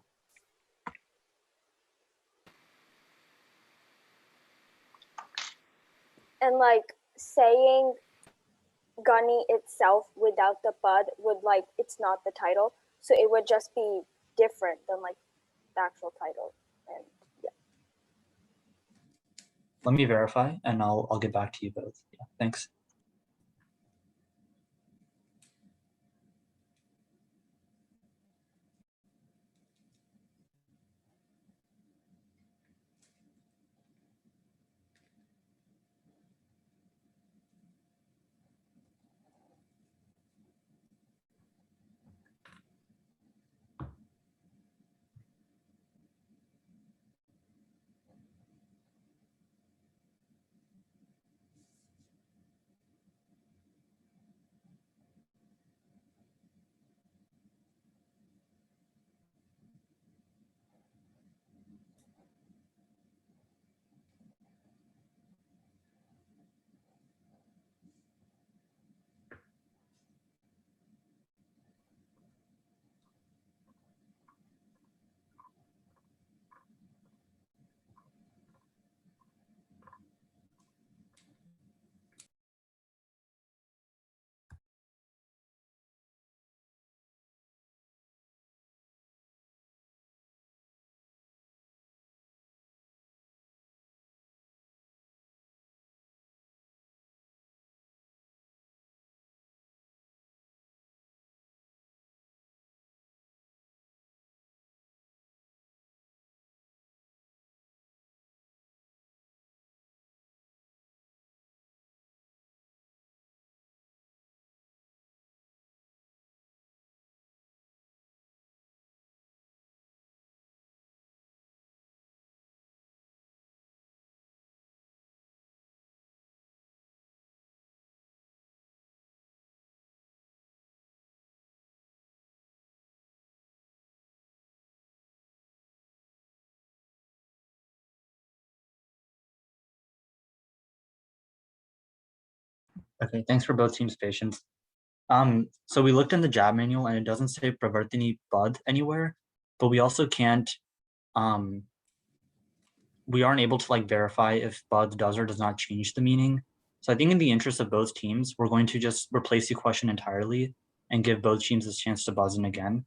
And like saying Gani itself without the Pad would like, it's not the title. So it would just be different than like the actual title. And yeah. Let me verify and I'll get back to you both. Yeah, thanks. Okay, thanks for both teams' patience. So we looked in the JAB manual and it doesn't say Pravartini Bud anywhere, but we also can't, we aren't able to like verify if Bud does or does not change the meaning. So I think in the interest of both teams, we're going to just replace the question entirely and give both teams a chance to buzz in again,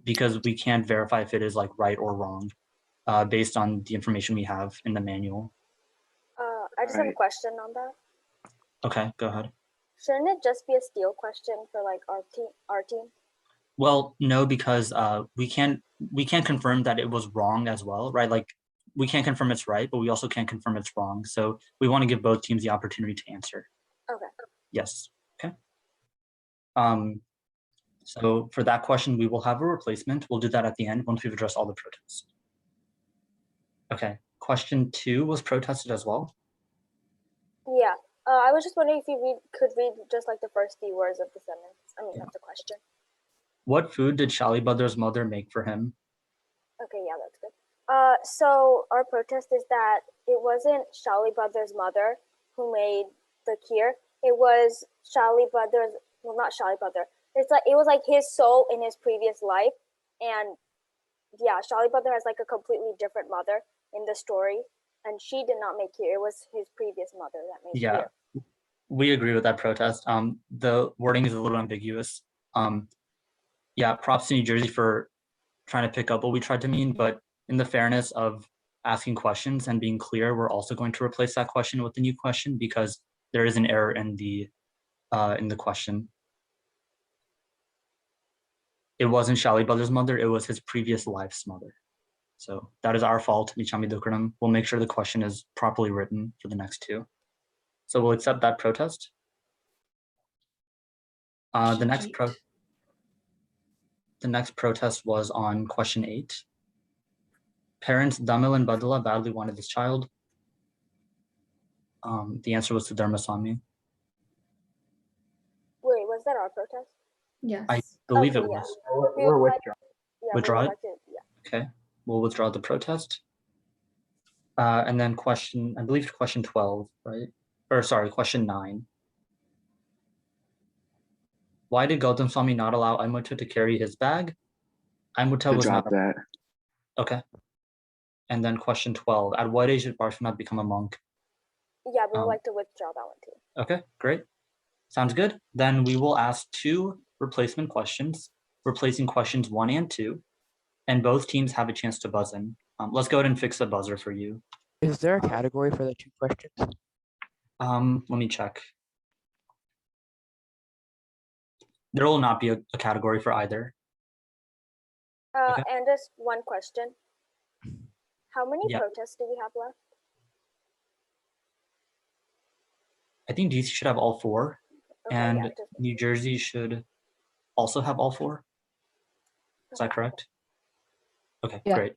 because we can't verify if it is like right or wrong based on the information we have in the manual. I just have a question on that. Okay, go ahead. Shouldn't it just be a steal question for like our team? Well, no, because we can't confirm that it was wrong as well, right? Like we can't confirm it's right, but we also can't confirm it's wrong. So we want to give both teams the opportunity to answer. Okay. Yes. Okay. So for that question, we will have a replacement. We'll do that at the end once we've addressed all the protests. Okay. Question 2 was protested as well. Yeah. I was just wondering if you could read just like the first 3 words of the sentence. I mean, of the question. What food did Shalibhadra's mother make for him? Okay, yeah, that's good. So our protest is that it wasn't Shalibhadra's mother who made the kheer. It was Shalibhadra's, well, not Shalibhadra. It was like his soul in his previous life, and yeah, Shalibhadra has like a completely different mother in the story, and she did not make kheer. It was his previous mother that made kheer. We agree with that protest. The wording is a little ambiguous. Yeah, props to New Jersey for trying to pick up what we tried to mean, but in the fairness of asking questions and being clear, we're also going to replace that question with a new question because there is an error in the question. It wasn't Shalibhadra's mother, it was his previous life's mother. So that is our fault, Michami Dukranam. We'll make sure the question is properly written for the next 2. So we'll accept that protest. The next protest was on question 8. Parents Damil and Badala badly wanted this child. The answer was to Dharma Swami. Wait, was that our protest? Yes. I believe Okay, it yeah. was. We're withdrawing. Yeah, Withdraw we it? would like to, yeah. Okay, we'll withdraw the protest. And then question 12, right? Or sorry, question 9. Why did Gautam Swami not allow Aimuta to carry his bag? Aimuta was not. That. Okay. And then question 12. At what age did Parshvanath become a monk? Yeah, we would like to withdraw that one too. Okay, great. Sounds good. Then we will ask 2 replacement questions, replacing questions 1 and 2, and both teams have a chance to buzz in. Let's go ahead and fix the buzzer for you. Is there a category for the 2 questions? Let me check. There will not be a category for either. Okay. And just one question. How many protests do we have left? I think DC should have all 4, Okay, and yeah, New Jersey should also have all 4. Is that correct? Okay, great.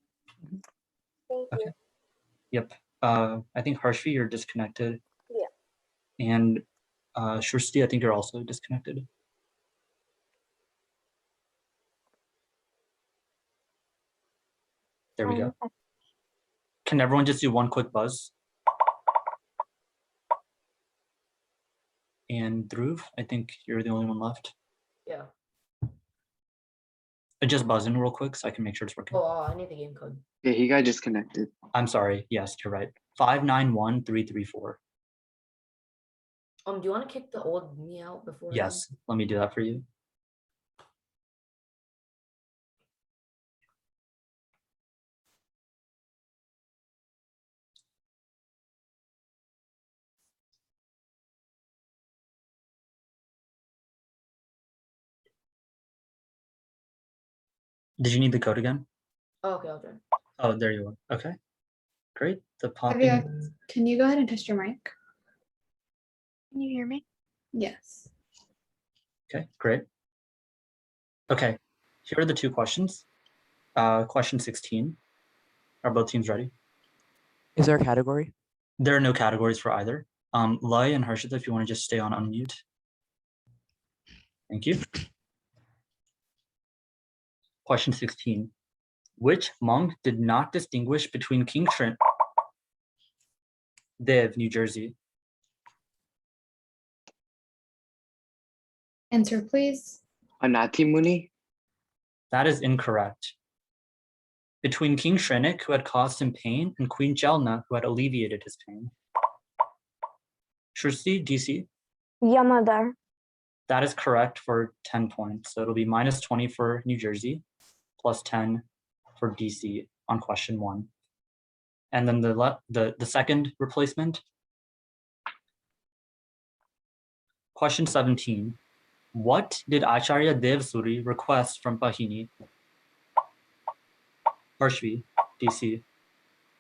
Thank you. Yep. I think Harshvi, you're disconnected. Yeah. And Shrusti, I think you're also disconnected. There we go. Can everyone just do one quick buzz? And Dhruv, I think you're the only one left. Yeah. Just buzz in real quick so I can make sure it's working. Oh, I need the game code. Yeah, he got disconnected. I'm sorry. Yes, you're right. 591334. Do you want to kick the old me out before? Yes, let me do that for you. Did you need the code again? Oh, okay, I'll try. Oh, there you are. Okay, great. The popping. Kavya, can you go ahead and test your mic? Can you hear me? Yes. Okay, great. Okay, here are the 2 questions. Question 16. Are both teams ready? Is there a category? There are no categories for either. Lai and Harshita, if you want to just stay on unmute. Thank you. Question 16. Which monk did not distinguish between King Shrin, Dev, New Jersey? Answer, please. Anati Muni. That is incorrect. Between King Shrenik, who had caused him pain, and Queen Jelna, who had alleviated his pain. Shruti, DC? Yamadar. That is correct for 10 points. So it'll be -20 for New Jersey, plus 10 for DC on question 1. And then the second replacement. Question 17. What did Acharya Dev Suri request from Bahini? Harshvi, DC.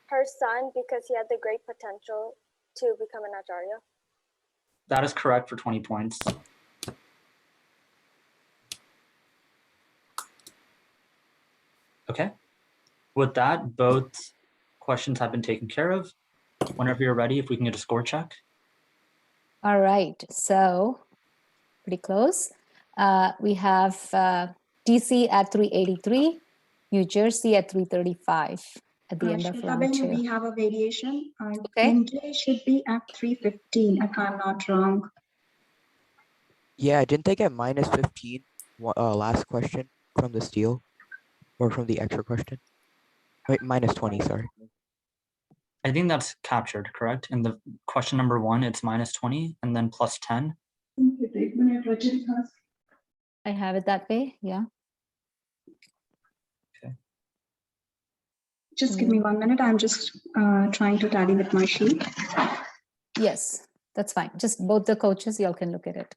Her son, because he had the great potential to become an acharya. That is correct for 20 points. Okay. With that, both questions have been taken care of. Whenever you're ready, if we can get a score check. All right, so pretty close. We have DC at 383, New Jersey at 335 at the end of round 2. We have a variation. I Okay. think it should be at 315, if I'm not wrong. Yeah, didn't they get -15 last question from the steal or from the extra question? Wait, -20, sorry. I think that's captured, correct? In the question number 1, it's -20 and then plus 10. I have it that way, yeah. Okay. Just give me 1 minute. I'm just trying to tally with my sheet. Yes, that's fine. Just both the coaches, y'all can look at it.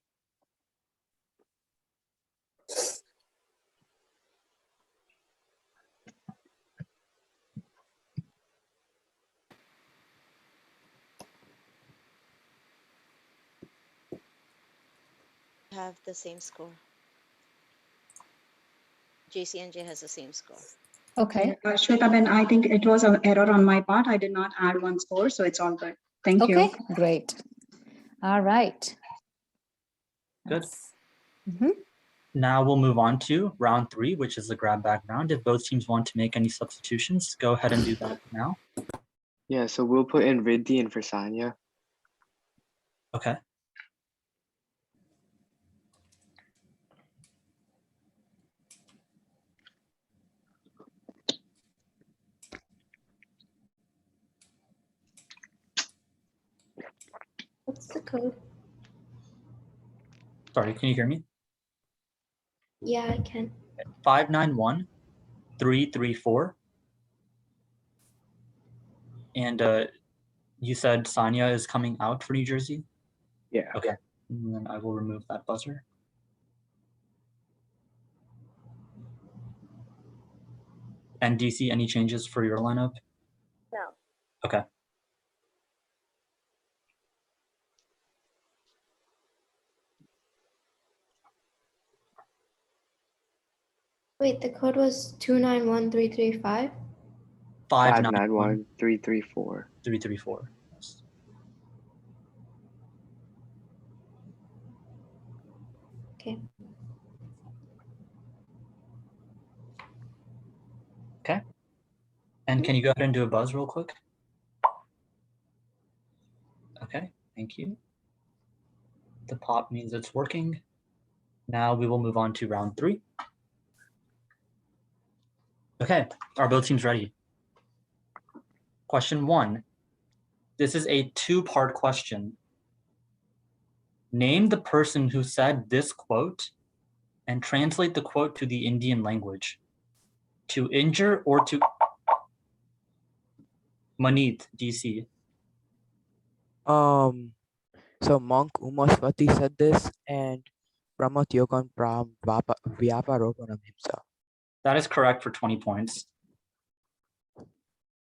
Have the same score. JCNJ has the same score. Okay. Shweta, Ben, I think it was an error on my part. I did not add 1 score, so it's all good. Thank you. Okay, great. All right. Good. Mhm. Now we'll move on to round 3, which is the grab bag round. If both teams want to make any substitutions, go ahead and do that now. Yeah, so we'll put in Riddhi in for Sanya. Okay. What's the code? Sorry, can you hear me? Yeah, I can. 591334. And you said Sanya is coming out for New Jersey? Yeah. Okay. And then I will remove that buzzer. And DC, any changes for your lineup? No. Okay. Wait, the code was 291335? 591334. 334. Yes. Okay. Okay. And can you go ahead and do a buzz real quick? Okay, thank you. The pop means it's working. Now we will move on to round 3. Okay, are both teams ready? Question 1. This is a 2-part question. Name the person who said this quote and translate the quote to the Indian language. To injure or to... Manit, DC. So monk Umaswati said this, and Pramatyogan Pram Vyaparopanam himsa. That is correct for 20 points.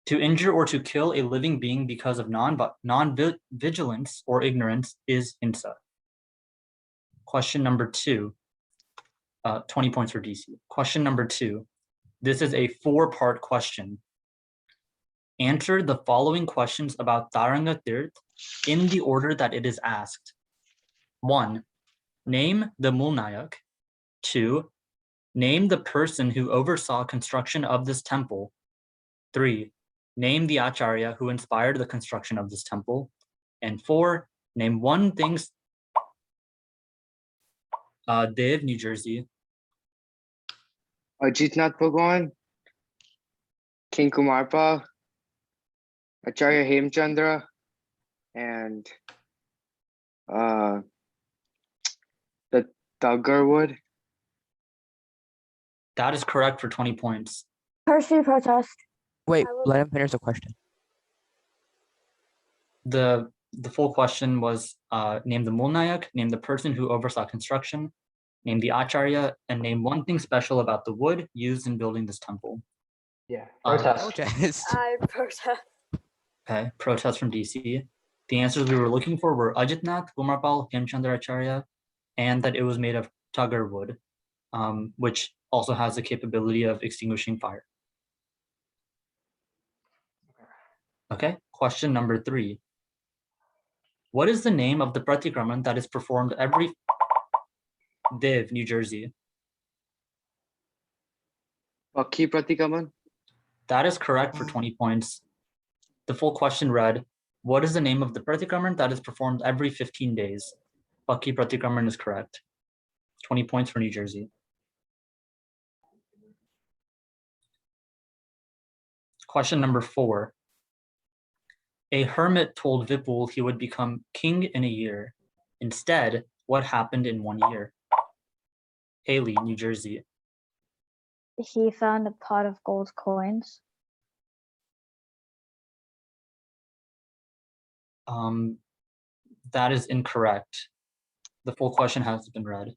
To injure or to kill a living being because of non-vigilance or ignorance is hinsa. Question number 2. 20 points for DC. Question number 2. This is a 4-part question. Answer the following questions about Taranga Tirth in the order that it is asked. 1. Name the Mulnayak. 2. Name the person who oversaw construction of this temple. 3. Name the Acharya who inspired the construction of this temple. And 4. Name one thing. Dev, New Jersey. Ajitnath Bhagwan, King Kumarpa, Acharya Hemchandra, and the Duggarwood. That is correct for 20 points. Percy protest. Wait, let him finish the question. The full question was name the Mulnayak, name the person who oversaw construction, name the Acharya, and name one thing special about the wood used in building this temple. Yeah, protest. Protest. I protest. Okay, protest from DC. The answers we were looking for were Ajitnath, Kumarpal, Hemchandra Acharya, and that it was made of tugger wood, which also has the capability of extinguishing fire. Okay, question number 3. What is the name of the pratikraman that is performed every Dev, New Jersey? Bakhi Pratikaman. That is correct for 20 points. The full question read, what is the name of the pratikraman that is performed every 15 days? Bakhi pratikraman is correct. 20 points for New Jersey. Question number 4. A hermit told Vipul he would become king in a year. Instead, what happened in 1 year? Haley, New Jersey. He found a pot of gold coins. That is incorrect. The full question has been read.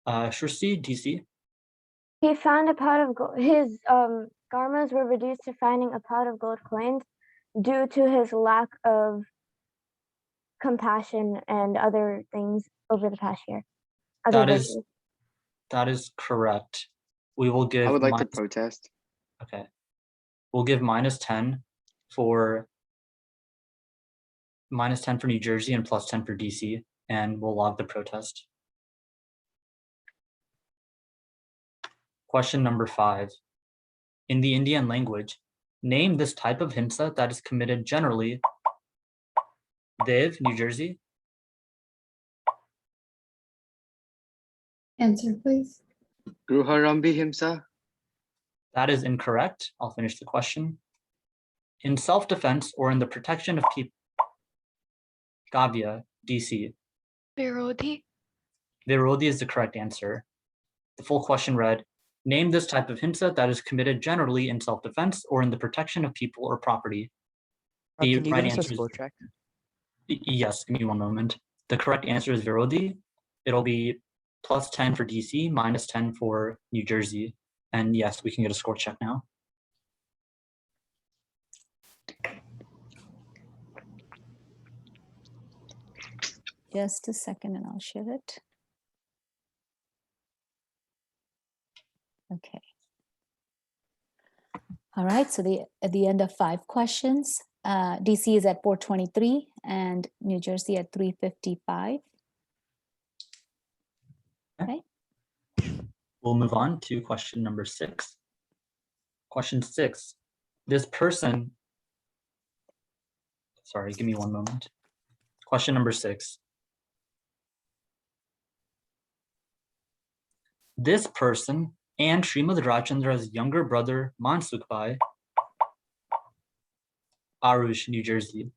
Shruti, DC. He found a pot of gold. His garments were reduced to finding a pot of gold coins due to his lack of compassion and other things over the past year. That is correct. We will give. I would like to protest. Okay. We'll give -10 for New Jersey and +10 for DC, and we'll log the protest. Question number 5. In the Indian language, name this type of hinsa that is committed generally. Dev, New Jersey. Answer, please. Gruharambi Himsa. That is incorrect. I'll finish the question. In self-defense or in the protection of people. Kavya, DC. Virodhi. Virodhi is the correct answer. The full question read, name this type of hinsa that is committed generally in self-defense or in the protection of people or property. The Can you right give us a answer score is, check? yes, give me one moment. The correct answer is Virodhi. It'll be +10 for DC, -10 for New Jersey. And yes, we can get a score check now. Just a second and I'll share it. Okay. All right, so at the end of 5 questions, DC is at 423 and New Jersey at 355. Okay. We'll move on to question number 6. Question 6. This person, sorry, give me one moment. Question number 6. This person and Srimad Rajchandra's younger brother Mansukh Arush, New Jersey.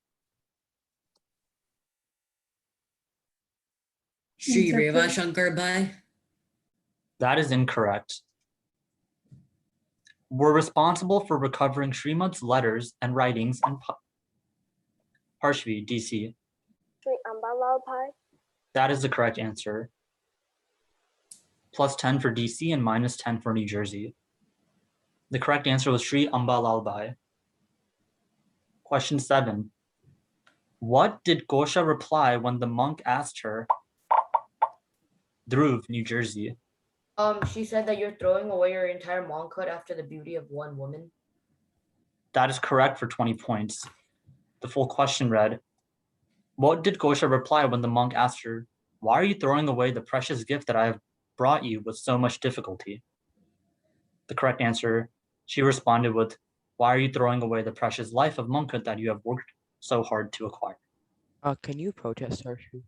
Shri Reva Shankar Bhai. That is incorrect. Were responsible for recovering Srimad's letters and writings and Parshvi, DC. Shri Ambalal Bhai. That is the correct answer. +10 for DC and -10 for New Jersey. The correct answer was Shri Ambalal Bhai. Question 7. What did Gosha reply when the monk asked her? Dhruv, New Jersey. She said that you're throwing away your entire monkhood after the beauty of one woman. That is correct for 20 points. The full question read, what did Gosha reply when the monk asked her, why are you throwing away the precious gift that I have brought you with so much difficulty? The correct answer, she responded with, why are you throwing away the precious life of monkhood that you have worked so hard to acquire? Can you protest, Harshu?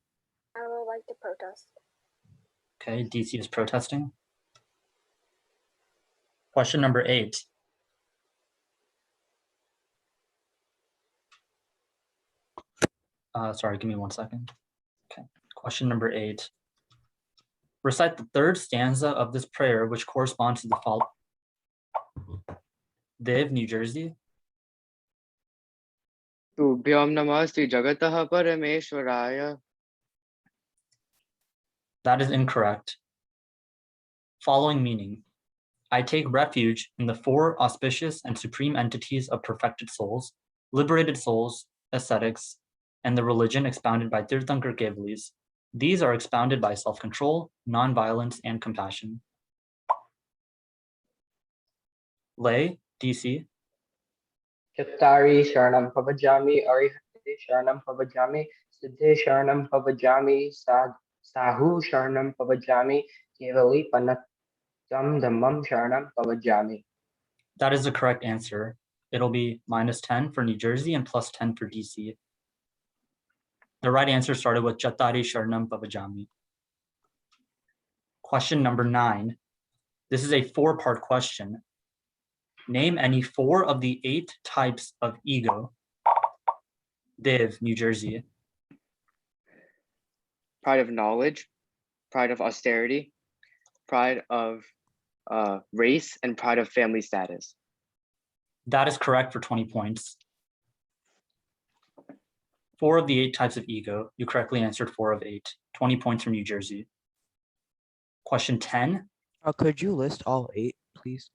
I would like to protest. Okay, DC is protesting. Question number 8. Sorry, give me 1 second. Okay, question number 8. Recite the third stanza of this prayer, which corresponds to the following. Dev, New Jersey. Tubhyam namasti jagatah parameshwaraya. That is incorrect. Following meaning. I take refuge in the 4 auspicious and supreme entities of perfected souls, liberated souls, ascetics, and the religion expounded by Tirthankar Kevalis. These are expounded by self-control, non-violence, and compassion. Lay, DC. Chattari Sharanam Pavajami, Arihate Sharanam Pavajami, Siddhe Sharanam Pavajami, Sahu Sharanam Pavajami, Kevali Panakam Dhammam Sharanam Pavajami. That is the correct answer. It'll be -10 for New Jersey and +10 for DC. The right answer started with Chattari Sharanam Pavajami. Question number 9. This is a 4-part question. Name any 4 of the 8 types of ego. Dev, New Jersey. Pride of knowledge, pride of austerity, pride of race, and pride of family status. That is correct for 20 points. 4 of the 8 types of ego. You correctly answered 4 of 8. 20 points from New Jersey. Question 10. Could you list all 8, please?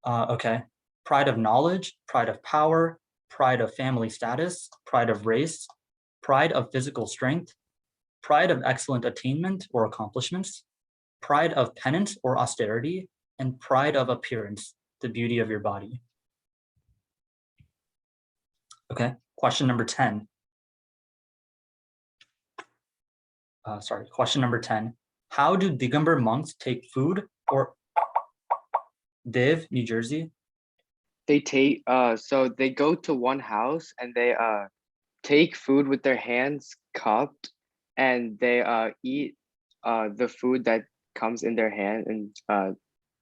Okay. Pride of knowledge, pride of power, pride of family status, pride of race, pride of physical strength, pride of excellent attainment or accomplishments, pride of penance or austerity, and pride of appearance, the beauty of your body. Okay, question number 10. Question number 10. How do Digambar monks take food or Dev, New Jersey? They take so they go to one house and they take food with their hands cupped, and they eat the food that comes in their hand, and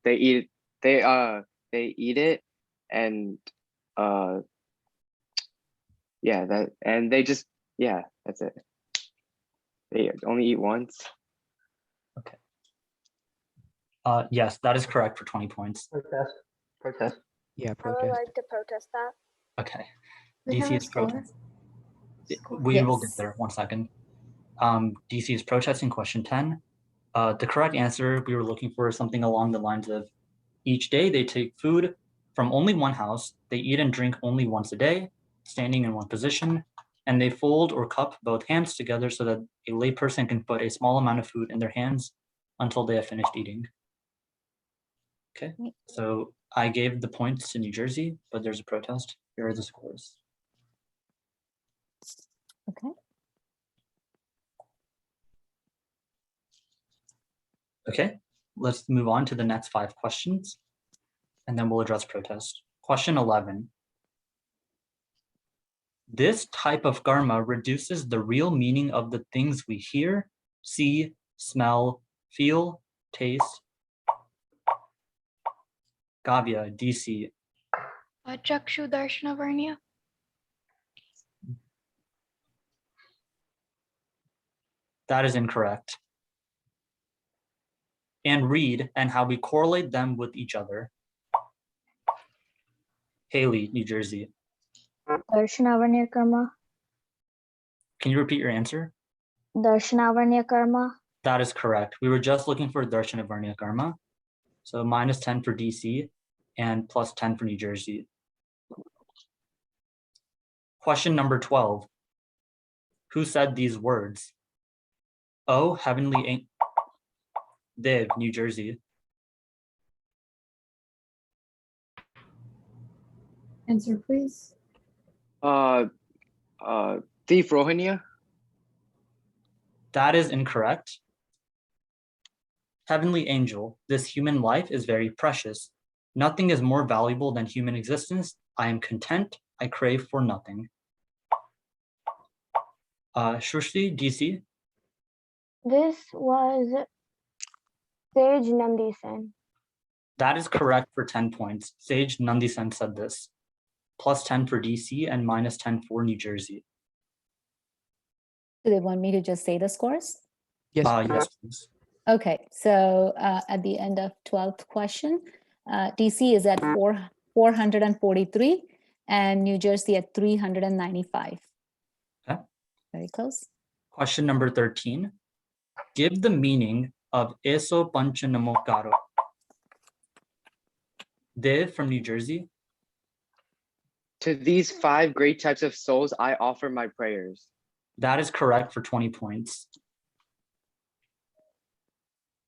they eat it, and yeah, that, and they just, yeah, that's it. They only eat once. Okay. Yes, that is correct for 20 points. Protest. Yeah, I would like to protest that. Okay. We have DC a is score. protesting. We will get there. 1 second. DC is protesting question 10. The correct answer we were looking for is something along the lines of, each day they take food from only one house, they eat and drink only once a day, standing in one position, and they fold or cup both hands together so that a layperson can put a small amount of food in their hands until they have finished eating. Okay, so I gave the points to New Jersey, but there's a protest. Here are the scores. Okay. Okay, let's move on to the next 5 questions, and then we'll address protest. Question 11. This type of karma reduces the real meaning of the things we hear, see, smell, feel, taste. Kavya, DC. Chakshu Darshana Varnya. That is incorrect. And read and how we correlate them with each other. Haley, New Jersey. Darshanavarnya karma. Can you repeat your answer? Darshanavarnya karma. That is correct. We were just looking for Darshanavarnya karma. So -10 for DC and +10 for New Jersey. Question number 12. Who said these words? Oh, heavenly angel. Dev, New Jersey. Answer, please. Thief Rohania. That is incorrect. Heavenly angel, this human life is very precious. Nothing is more valuable than human existence. I am content. I crave for nothing. Shushti, DC. This was Sage Nandi Sen. That is correct for 10 points. Sage Nandisen said this. Plus 10 for DC and minus 10 for New Jersey. Do they want me to just say the scores? Yes. Yes, please. Okay, so at the end of 12th question, DC is at 443 and New Jersey at 395. Okay. Very close. Question number 13. Give the meaning of Eso Panchanamokaro. Dev from New Jersey. To these 5 great types of souls, I offer my prayers. That is correct for 20 points.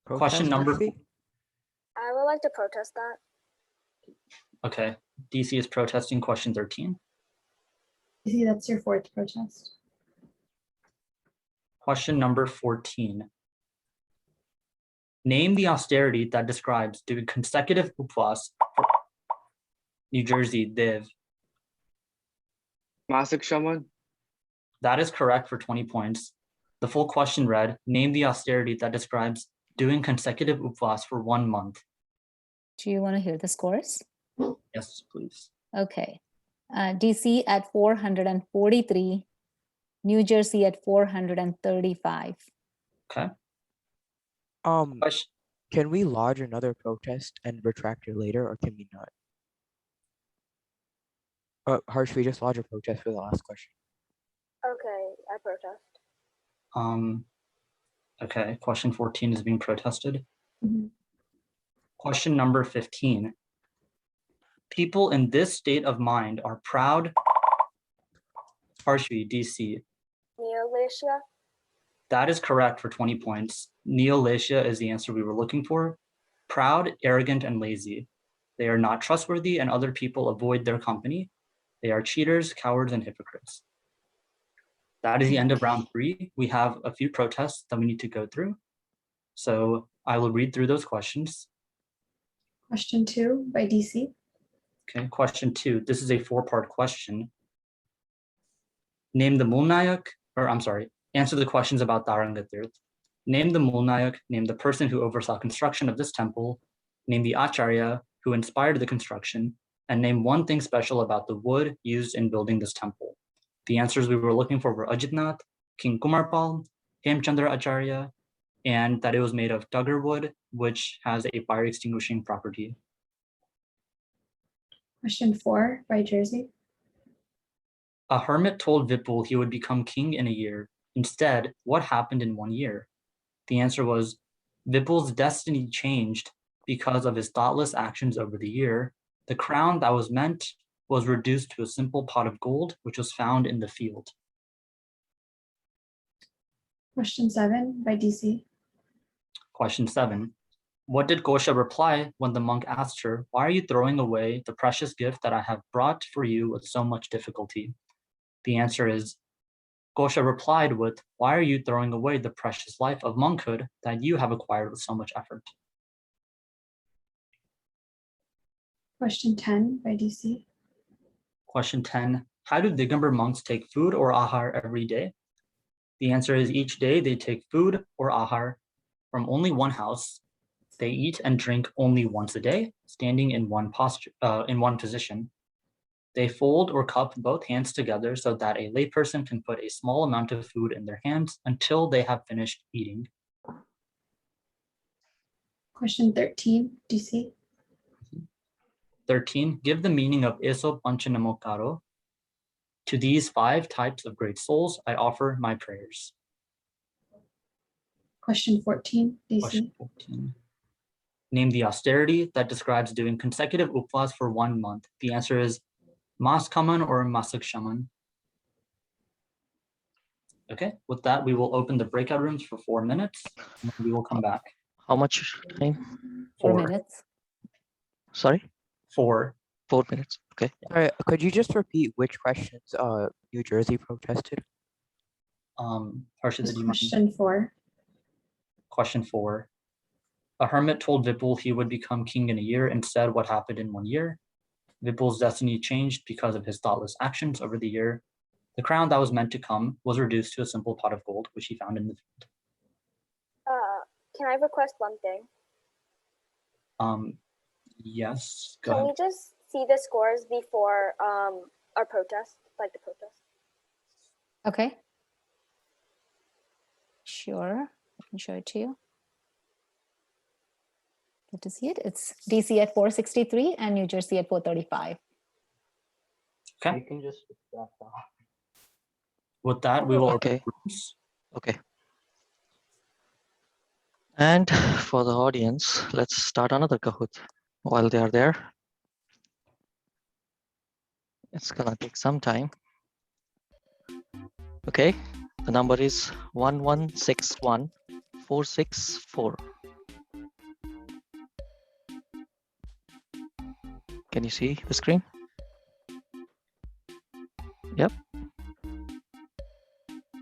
Question number. I would like to protest that. Okay, DC is protesting question 13. DC, that's your 4th protest. Question number 14. Name the austerity that describes doing consecutive upvas for New Jersey, Dev. Masuk Shaman? That is correct for 20 points. The full question read, name the austerity that describes doing consecutive upvas for 1 month. Do you want to hear the scores? Yes, please. Okay. DC at 443, New Jersey at 435. Okay. Can we lodge another protest and retract it later, or can we not? Harsh, we just lodge a protest for the last question. Okay, I protest. Okay, question 14 is being protested. Mm-hmm. Question number 15. People in this state of mind are proud. Harshvi, DC. Neolatia? That is correct for 20 points. Neolatia is the answer we were looking for. Proud, arrogant, and lazy. They are not trustworthy and other people avoid their company. They are cheaters, cowards, and hypocrites. That is the end of round 3. We have a few protests that we need to go through. So I will read through those questions. Question 2 by DC. Okay, question 2. This is a 4-part question. Name the Mulnayak, or I'm sorry, answer the questions about Darangatirth. Name the Mulnayak, name the person who oversaw construction of this temple, name the Acharya who inspired the construction, and name one thing special about the wood used in building this temple. The answers we were looking for were Ajitnath, King Kumarpal, Hemchandra Acharya, and that it was made of duggar wood, which has a fire extinguishing property. Question 4 by Jersey. A hermit told Vipul he would become king in a year. Instead, what happened in 1 year? The answer was Vipul's destiny changed because of his thoughtless actions over the year. The crown that was meant was reduced to a simple pot of gold, which was found in the field. Question 7 by DC. Question 7. What did Gosha reply when the monk asked her, why are you throwing away the precious gift that I have brought for you with so much difficulty? The answer is, Gosha replied with, why are you throwing away the precious life of monkhood that you have acquired with so much effort? Question 10 by DC. Question 10. How do Digambar monks take food or ahar every day? The answer is each day they take food or ahar from only one house. They eat and drink only once a day, standing in one posture, in one position. They fold or cup both hands together so that a layperson can put a small amount of food in their hands until they have finished eating. Question 13, DC. 13. Give the meaning of Eso Panchanamokaro. To these 5 types of great souls, I offer my prayers. Question 14, DC. Question 14. Name the austerity that describes doing consecutive upvas for 1 month. The answer is Mas Kaman or Masuk Shaman. Okay, with that, we will open the breakout rooms for 4 minutes. And we will come back. How much time? 4 minutes. Sorry? 4. 4 minutes. Okay. Sorry, could you just repeat which questions New Jersey protested? Harshita, do you mind? Question 4. Question 4. A hermit told Vipul he would become king in a year. Instead, what happened in 1 year? Vipul's destiny changed because of his thoughtless actions over the year. The crown that was meant to come was reduced to a simple pot of gold, which he found in the field. Can I request one thing? Yes, go Can ahead. we just see the scores before our protest, like the protest? Okay. Sure. I can show it to you. Good to see it. It's DC at 463 and New Jersey at 435. Okay. You can just switch that off. With that, we will Okay. Okay. And for the audience, let's start another Kahoot while they are there. It's gonna take some time. Okay, the number is 1161464. Can you see the screen? Yep.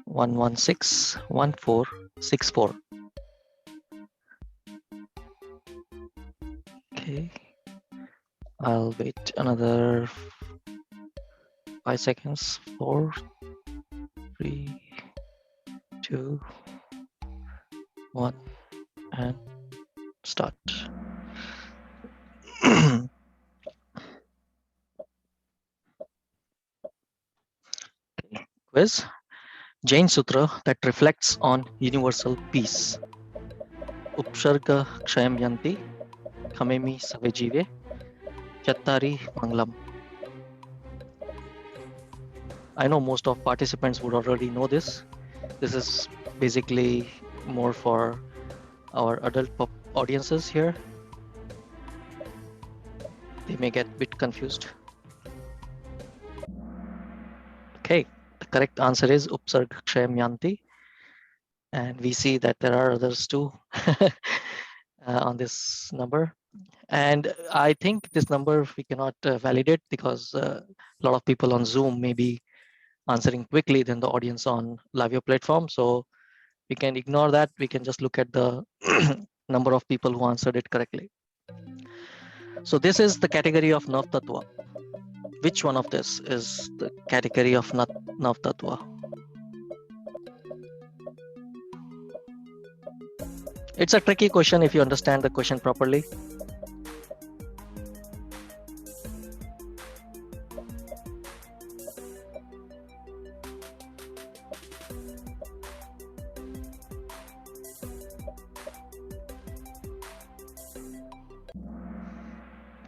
1161464. Okay. I'll wait another 5 seconds. 4, 3, 2, 1, and start. Quiz. Jain Sutra that reflects on universal peace. Upsarga Kshayam Yanti, Kamemi Savejive, Chattari Manglam. I know most of participants would already know this. This is basically more for our adult audiences here. They may get a bit confused. Okay, the correct answer is Upsarga Kshayam Yanti. And we see that there are others too on this number. And I think this number we cannot validate because a lot of people on Zoom may be answering quickly than the audience on Lavio platform. So we can ignore that. We can just look at the number of people who answered it correctly. So this is the category of Nav Tattva. Which one of this is the category of Nav Tattva? It's a tricky question if you understand the question properly.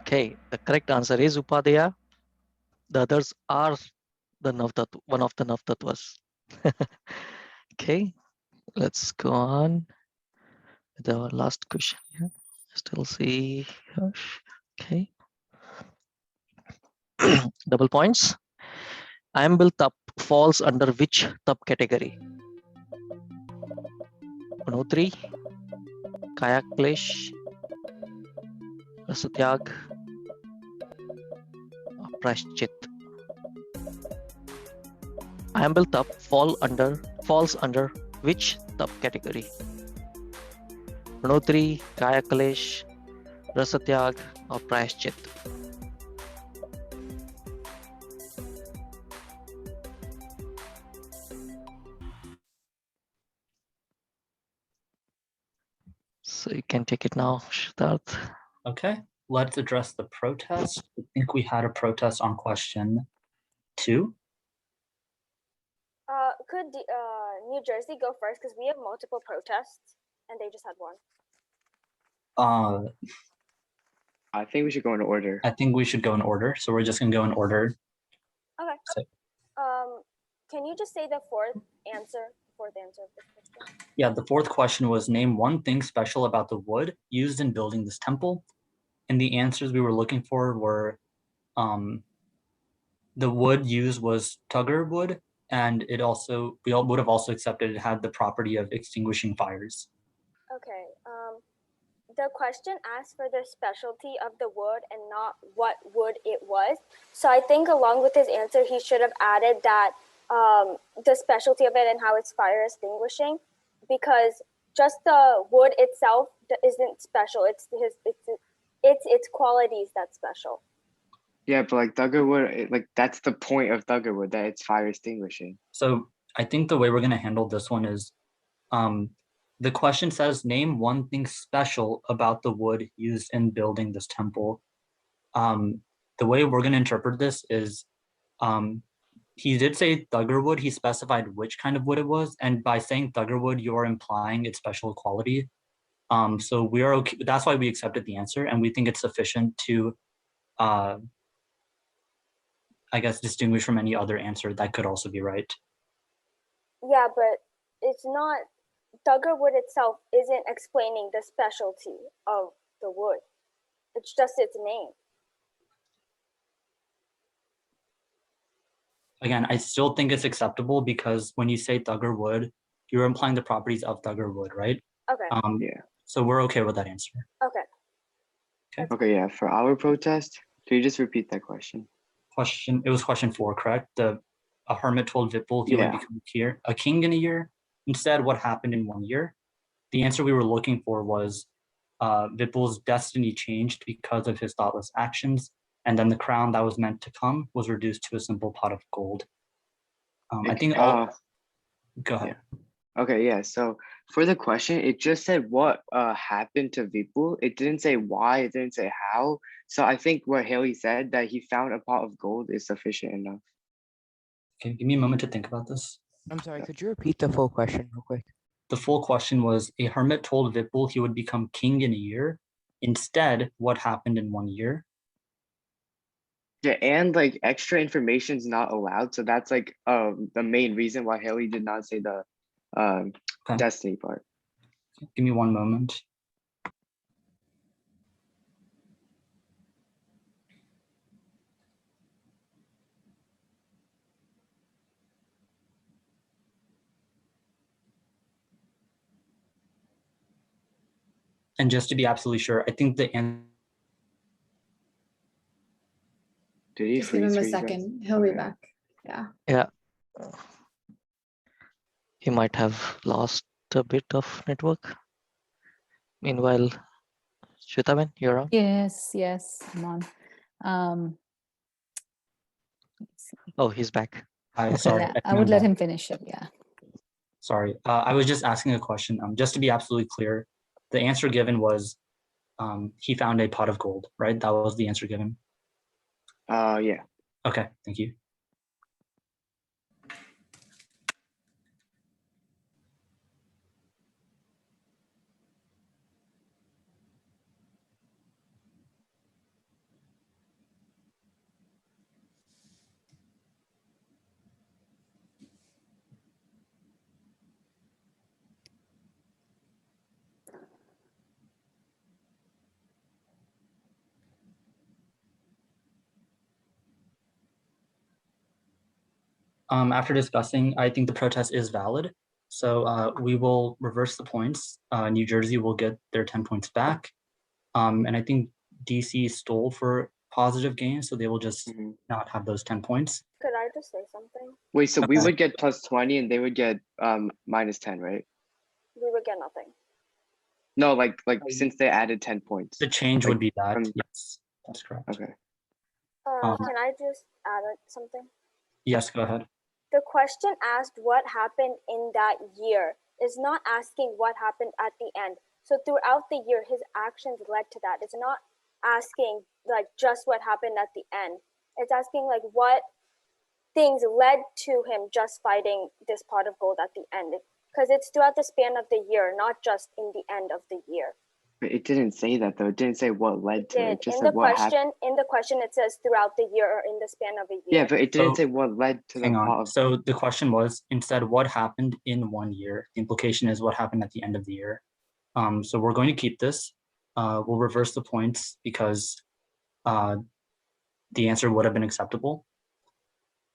Okay, the correct answer is Upadaya. The others are the one of the Nav Tattvas. Okay, let's go on with our last question here. Still see. Okay. Double points. Ambil Tap falls under which Tap category? Gunotri, Kayak Klesh, Rasatyag, Prashchit. Ambil Tap falls under which Tap category? Gunotri, Kayak Klesh, Rasatyag, or Prashchit? So you can take it now, Siddharth. Okay, let's address the protest. I think we had a protest on question 2. Could New Jersey go first because we have multiple protests and they just had one. I think we should go in order. I think we should go in order. So we're just gonna go in order. Okay. So, can you just say the fourth answer of this question? yeah, the fourth question was name one thing special about the wood used in building this temple. And the answers we were looking for were the wood used was tugger wood, and we would have also accepted it had the property of extinguishing fires. Okay. The question asked for the specialty of the wood and not what wood it was. So I think along with his answer, he should have added that the specialty of it and how it's fire extinguishing, because just the wood itself isn't special. It's its qualities that's special. Yeah, but like Duggerwood, like that's the point of Duggerwood, that it's fire extinguishing. So I think the way we're going to handle this one is The question says, name one thing special about the wood used in building this temple. The way we're going to interpret this is, he did say thugger wood. He specified which kind of wood it was. And by saying thugger wood, you're implying its special quality. So we are okay. That's why we accepted the answer. And we think it's sufficient to, I guess, distinguish from any other answer that could also be right. Yeah, but it's not, thugger wood itself isn't explaining the specialty of the wood. It's just its name. Again, I still think it's acceptable because when you say thugger wood, you're implying the properties of thugger wood, right? Okay. Yeah. So we're okay with that answer. Okay. Okay, yeah. For our protest, can you just repeat that question? It was question 4, correct? A hermit told Vipul he would become a king in a year. Instead, what happened in 1 year? The answer we were looking for was Vipul's destiny changed because of his thoughtless actions, and then the crown that was meant to come was reduced to a simple pot of gold. I think all. Go ahead. Yeah. Okay, yeah. So for the question, it just said what happened to Vipul. It didn't say why. It didn't say how. So I think what Haley said, that he found a pot of gold, is sufficient enough. Okay, give me a moment to think about this. I'm sorry, could you repeat the full question real quick? The full question was, a hermit told Vipul he would become king in a year. Instead, what happened in 1 year? Yeah, and like extra information is not allowed. So that's like the main reason why Haley did not say the destiny part. Give me one moment. And just to be absolutely sure, I think the answer. Did he Just give him a second. He'll be back. Yeah. Yeah. He might have lost a bit of network. Meanwhile, Shwetaben, you're on. Yes, I'm on. Oh, he's back. Hi, sorry. Yeah, I would let him finish it. Yeah. Sorry, I was just asking a question. Just to be absolutely clear, the answer given was he found a pot of gold, right? That was the answer given. Yeah. Okay, thank you. After discussing, I think the protest is valid. So we will reverse the points. New Jersey will get their 10 points back. And I think DC stole for positive gains, so they will just not have those 10 points. Could I just say something? Wait, so we would get plus 20 and they would get minus 10, right? We would get nothing. No, like since they added 10 points. The change would be that. Yes, that's correct. Okay. Can I just add something? Yes, go ahead. The question asked what happened in that year is not asking what happened at the end. So throughout the year, his actions led to that. It's not asking like just what happened at the end. It's asking like what things led to him just fighting this pot of gold at the end. Because it's throughout the span of the year, not just in the end of the year. But it didn't say that though. It didn't say what led to it. It just In said the what question, happened. in the question, it says throughout the year or in the span of a year. Yeah, but it didn't say what led to the Hang on. pot of. So the question was instead what happened in 1 year. The implication is what happened at the end of the year. So we're going to keep this. We'll reverse the points because the answer would have been acceptable.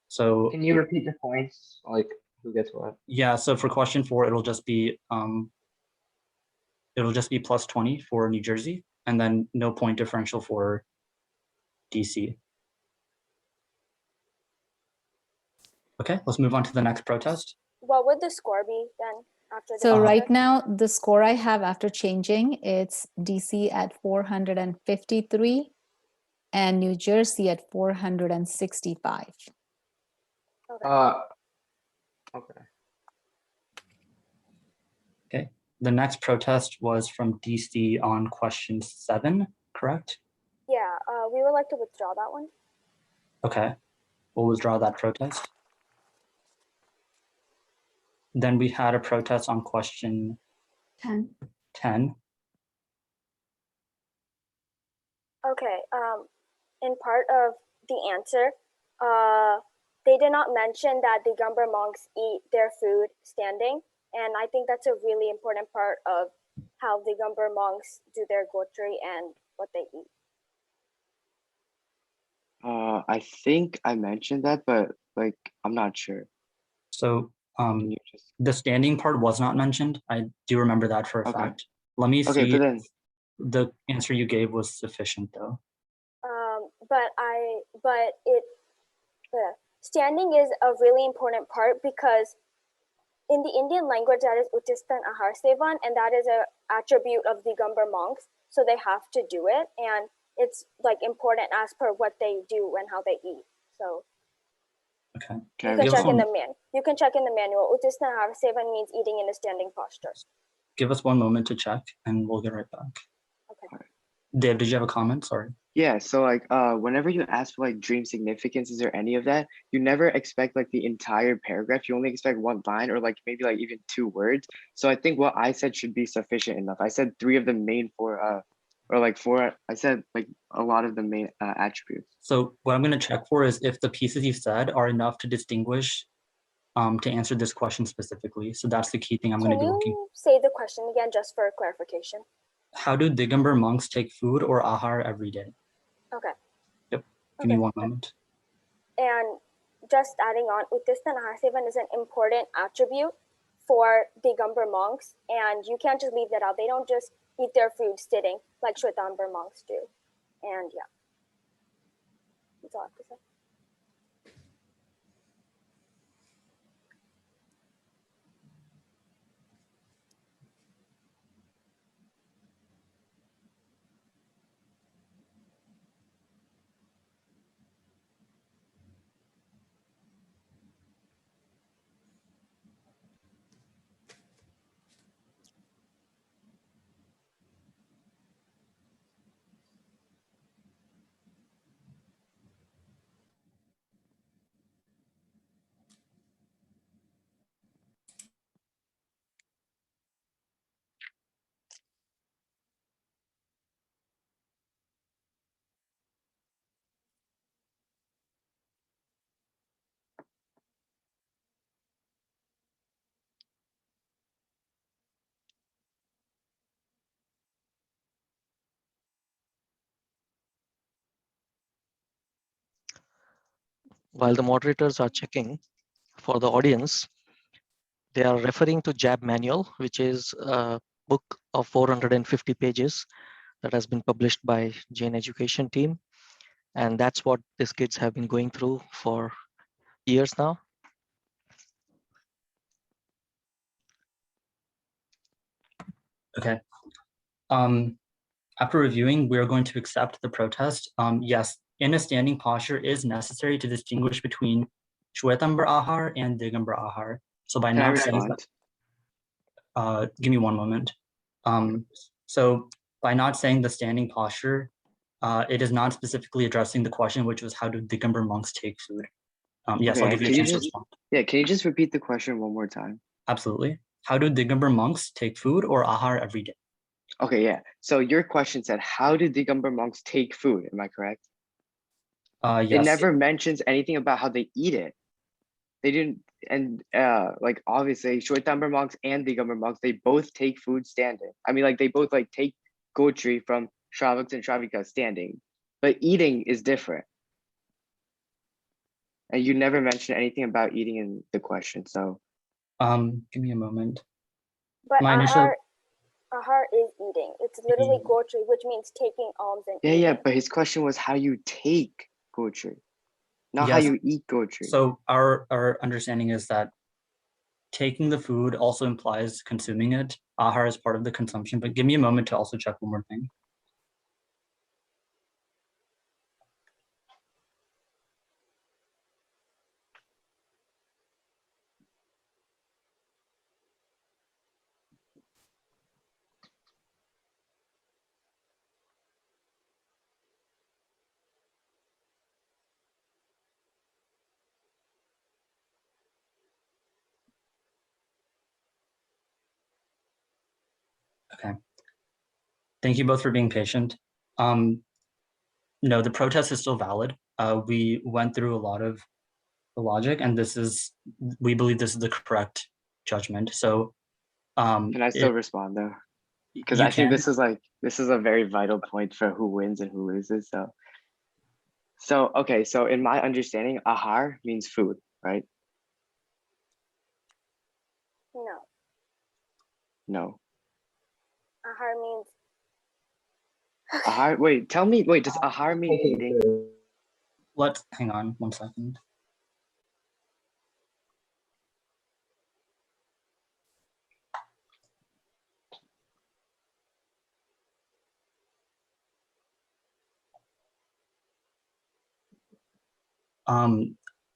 So can you repeat the points? Like who gets what? Yeah. So for question 4, it'll just be plus 20 for New Jersey, and then no point differential for DC. Okay, let's move on to the next protest. What would the score be then after the So right now, the score I have after changing, it's DC at 453 and New Jersey at 465. Okay. Okay. The next protest was from DC on question 7, correct? Yeah, we would like to withdraw that one. Okay, we'll withdraw that protest. Then we had a protest on question 10. 10. Okay, in part of the answer, they did not mention that the Gumber monks eat their food standing, and I think that's a really important part of how the Gumber monks do their gotri and what they eat. I think I mentioned that, but like I'm not sure. So the standing part was not mentioned. I do remember that for a fact. Let me see but then if the answer you gave was sufficient though. Standing is a really important part because in the Indian language that is Uttistan Ahar Sevan, and that is an attribute of the Gumber monks, so they have to do it, and it's like important as per what they do and how they eat. So okay, you can check in the You can check in the manual. Uttistan Ahar Sevan means eating in a standing posture. Give us one moment to check, and we'll get right back. Okay. Dave, did you have a comment? Sorry. Yeah, so like whenever you ask for like dream significances or any of that, you never expect like the entire paragraph. You only expect one line or like maybe like even 2 words. So I think what I said should be sufficient enough. I said 3 of the main 4 or like 4. I said like a lot of the main attributes. So what I'm going to check for is if the pieces you said are enough to distinguish to answer this question specifically. So that's the key thing I'm going to be looking. Can you say the question again just for clarification? How do Digamber monks take food or ahar every day? Okay. Yep. Give me one moment. And just adding on, Uttistan Ahar Sevan is an important attribute for the Gumber monks, and you can't just leave that out. They don't just eat their food sitting like Shwetambar monks do. And yeah, that's all I have to say. While the moderators are checking, for the audience, they are referring to JAB manual, which is a book of 450 pages that has been published by Jain education team. And that's what these kids have been going through for years now. Okay. After reviewing, we are going to accept the protest. Yes, in a standing posture is necessary to distinguish between Shwetambar Ahar and Digambar Ahar. So by not saying that, give me one moment. So by not saying the standing posture, it is not specifically addressing the question, which was how do Digambar monks take food? Yes, Okay, I'll give you a chance to respond. Yeah, can you just repeat the question one more time? Absolutely. How do Digambar monks take food or ahar every day? Okay, yeah. So your question said, how do Digambar monks take food? Am I correct? Yes. It never mentions anything about how they eat it. They didn't, and like obviously Shwetambar monks and Digambar monks, they both take food standing. I mean, like they both like take gotri from Shravaks and Shravika standing, but eating is different. And you never mentioned anything about eating in the question, so. Give me a moment. But ahar is eating. It's literally gotri, which means taking alms and eating. Yeah, but his question was how you take gotri, not how you eat gotri. So our understanding is that taking the food also implies consuming it. Ahar is part of the consumption, but give me a moment to also check one more thing. Thank you both for being patient. No, the protest is still valid. We went through a lot of the logic, and we believe this is the correct judgment. So, Can I still respond though? Because you I think can. this is a very vital point for who wins and who loses. So okay, so in my understanding, ahar means food, right? No. No. Ahar means Ahar, wait, tell me, wait, does ahar mean eating? Hang on 1 second.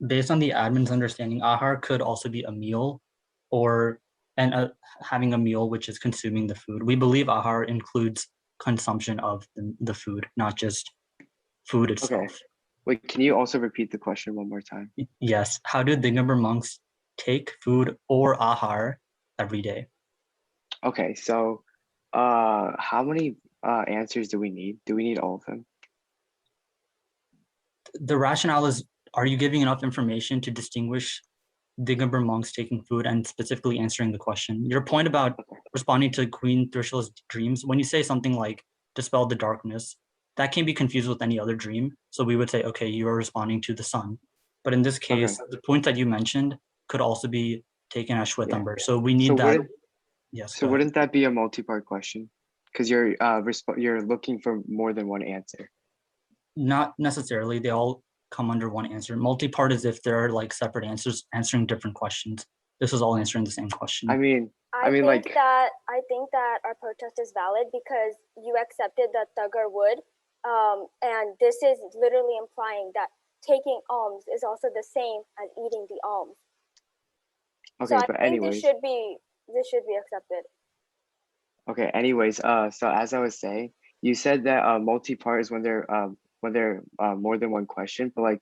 Based on the admin's understanding, ahar could also be a meal and having a meal, which is consuming the food. We believe ahar includes consumption of the food, not just food itself. Okay. Wait, can you also repeat the question one more time? Yes. How do Digamber monks take food or ahar every day? Okay, so how many answers do we need? Do we need all of them? The rationale is, are you giving enough information to distinguish Digamber monks taking food and specifically answering the question? Your point about responding to Queen Thrishula's dreams, when you say something like dispel the darkness, that can be confused with any other dream. So we would say, okay, you are responding to the sun. But in this case, the point that you mentioned could also be taken as Shwetambar. So we need that. Yes. So wouldn't that be a multi-part question? Because you're looking for more than one answer. Not necessarily. They all come under one answer. Multi-part is if there are like separate answers answering different questions. This is all answering the same question. I mean, I think that our protest is valid because you accepted that Thugger would, and this is literally implying that taking alms is also the same as eating the alms. Okay, so but I think anyways, this should be accepted. okay. Anyways, so as I was saying, you said that multi-part is when they're more than one question, but like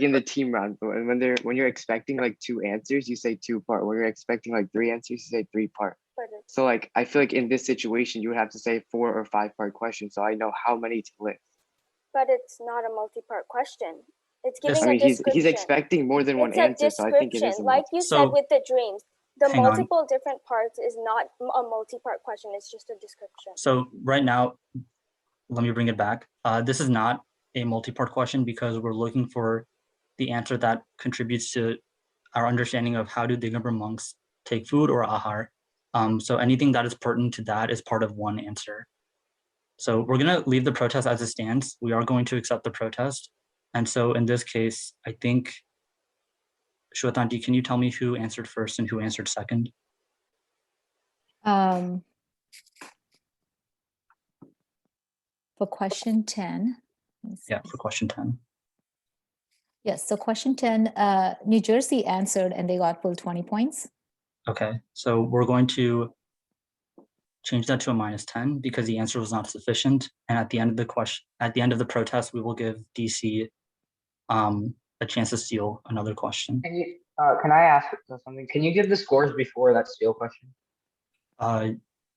in the team round, when you're expecting like 2 answers, you say 2-part. When you're expecting like 3 answers, you say 3-part. So like I feel like in this situation, you would have to say 4 or 5-part question, so I know how many to list. But it's not a multi-part question. It's giving I mean, a description. he's expecting more than one answer, so I think it is a like you said with the dreams. The hang on. multiple different parts is not a multi-part question. It's just a description. So right now, let me bring it back. This is not a multi-part question because we're looking for the answer that contributes to our understanding of how do Digamber monks take food or ahar. So anything that is pertinent to that is part of one answer. So we're gonna leave the protest as it stands. We are going to accept the protest. And so in this case, I think, Shwetanti, can you tell me who answered first and who answered second? For question 10. Yeah, for question 10. Yes, so question 10, New Jersey answered and they got full 20 points. Okay, so we're going to change that to a -10 because the answer was not sufficient. And at the end of the question, at the end of the protest, we will give DC a chance to steal another question. Can I ask something? Can you give the scores before that steal question?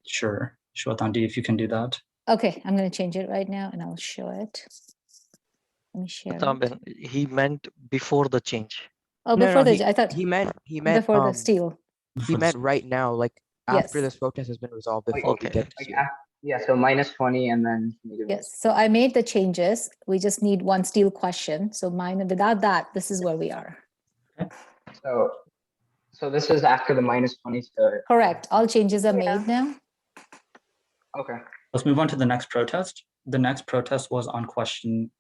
Sure, Shwetanti, if you can do that. Okay, I'm going to change it right now and I'll show it. Let me share it. He meant before the change. Oh, before I thought he meant before the steal. He meant right now, like after Yes. this protest has been resolved before we get to steal. Yeah, so -20 and then Yes, so I made the changes. We just need one steal question. So without that, this is where we are. So this is after the -20 to Correct. All changes are made now. Okay. Let's move on to the next protest. The next protest was on question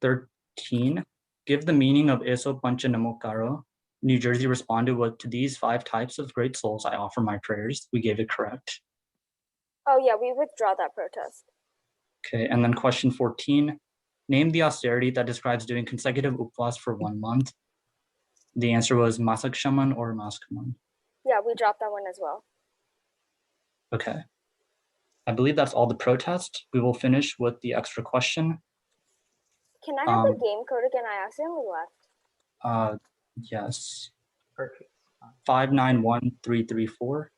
13. Give the meaning of Eso Pancha Namokaro. New Jersey responded with, to these 5 types of great souls, I offer my prayers. We gave it correct. Oh yeah, we withdraw that protest. Okay, and then question 14. Name the austerity that describes doing consecutive upvas for 1 month. The answer was Masakshaman or Maskaman. Yeah, we dropped that one as well. Okay. I believe that's all the protest. We will finish with the extra question. Can I have the game code again? I accidentally left. Yes. Perfect. 591334.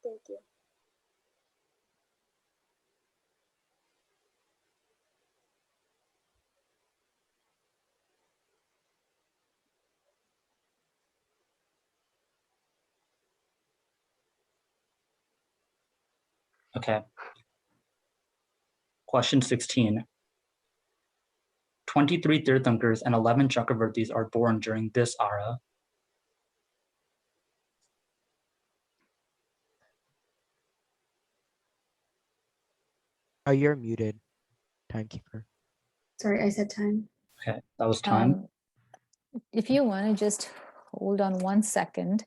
Thank you. Okay. Question 16. 23 Tirthankars and 11 Chakravartis are born during this era. You're muted, timekeeper. Sorry, I said time. Okay, that was time. If you want to just hold on 1 second,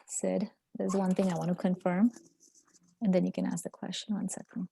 Sid, there's one thing I want to confirm, and then you can ask the question. 1 second.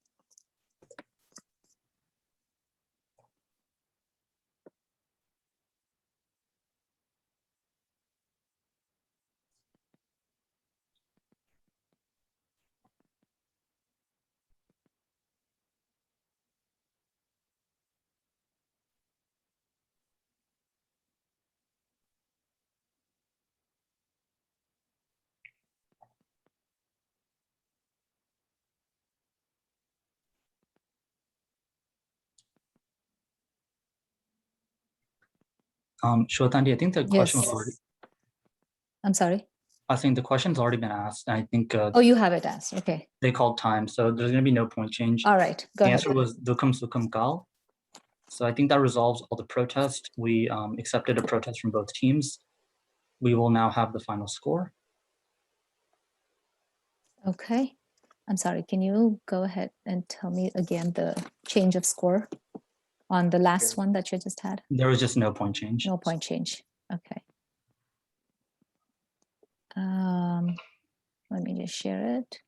Shwetanti, I think the question was Yes. already. I'm sorry. I think the question's already been asked. And I think Oh, you have it asked. Okay. they called time, so there's going to be no point change. All right. Go The ahead. answer was Dukam Sukam Kal. So I think that resolves all the protest. We accepted a protest from both teams. We will now have the final score. Okay. I'm sorry. Can you go ahead and tell me again the change of score on the last one that you just had? There was just no point change. No point change. Okay. Let me just share it.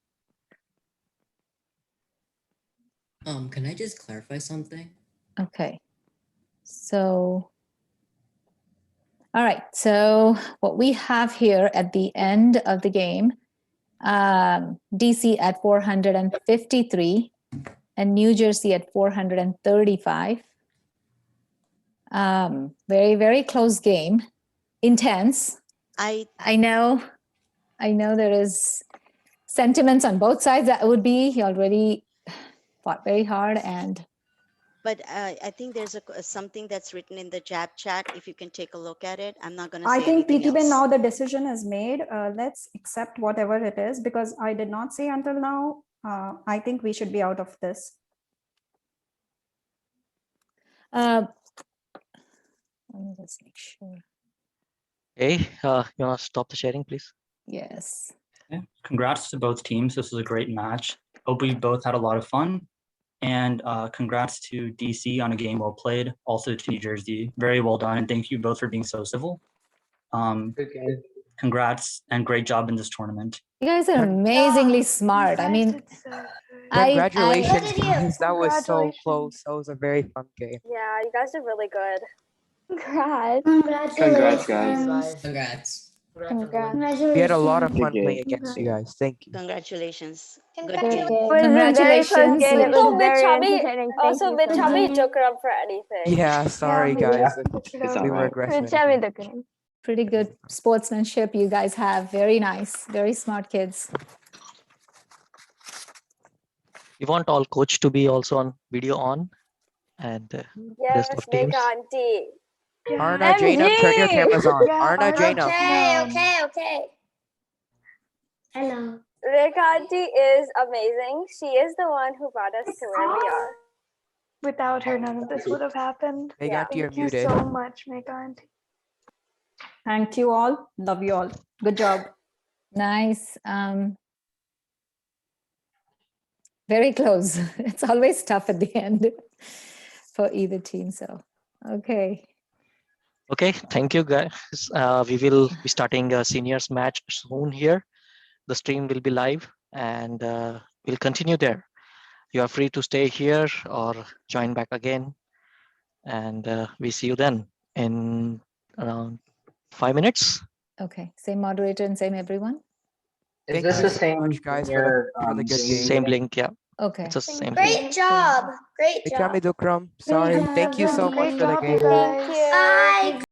Can I just clarify something? Okay. So, all right. So what we have here at the end of the game, DC at 453 and New Jersey at 435. Very, very close game. Intense. I know there is sentiments on both sides. That would be, he already fought very hard, and But I think there's something that's written in the chat. If you can take a look at it, I'm not going to I say think anything PTB else. now the decision is made. Let's accept whatever it is, because I did not say until now. I think we should be out of this. let me just make sure. Hey, you want to stop the sharing, please? Yes. Okay. Congrats to both teams. This was a great match. Hope we both had a lot of fun. And congrats to DC on a game well played. Also to New Jersey. Very well done. And thank you both for being so civil. Congrats and great job in this tournament. You guys are amazingly smart. I mean, Congratulations, guys. That was so close. That was a very fun game. Yeah, you guys did really good. Congrats. Congrats, guys. Congrats. We had a lot of fun playing against you guys. Thank you. Congratulations. Good It game. was a very close game. It was very Chubby, entertaining. Thank also you Bit so Chubby much. took her up for anything. Yeah, sorry guys. It's all We were right. aggressive. pretty good sportsmanship you guys have. Very nice. Very smart kids. We want all coach to be also on video on, and Yes, rest of teams. Megha auntie. Arna, Jaina, turn your cameras on. Arna, Jaina. Okay. Hello. Megha auntie is amazing. She is the one who brought us to where we are. Without her, none of this would have happened. Megha auntie, you're Thank you muted. so much, Megha auntie. Thank you all. Love you all. Good job. Nice. Very close. It's always tough at the end for either team. So, okay. Okay, thank you guys. We will be starting a seniors match soon here. The stream will be live, and we'll continue there. You are free to stay here or join back again. And we see you then in around 5 minutes. Okay. Same moderator and same everyone. Is Thank this you the so same much, guys, senior, for the good game. Same link, yeah. Okay. It's the same link. Great job. Great job. Ikrami Dukram. Sorry. Thank you so much for the game. Thank you. Bye.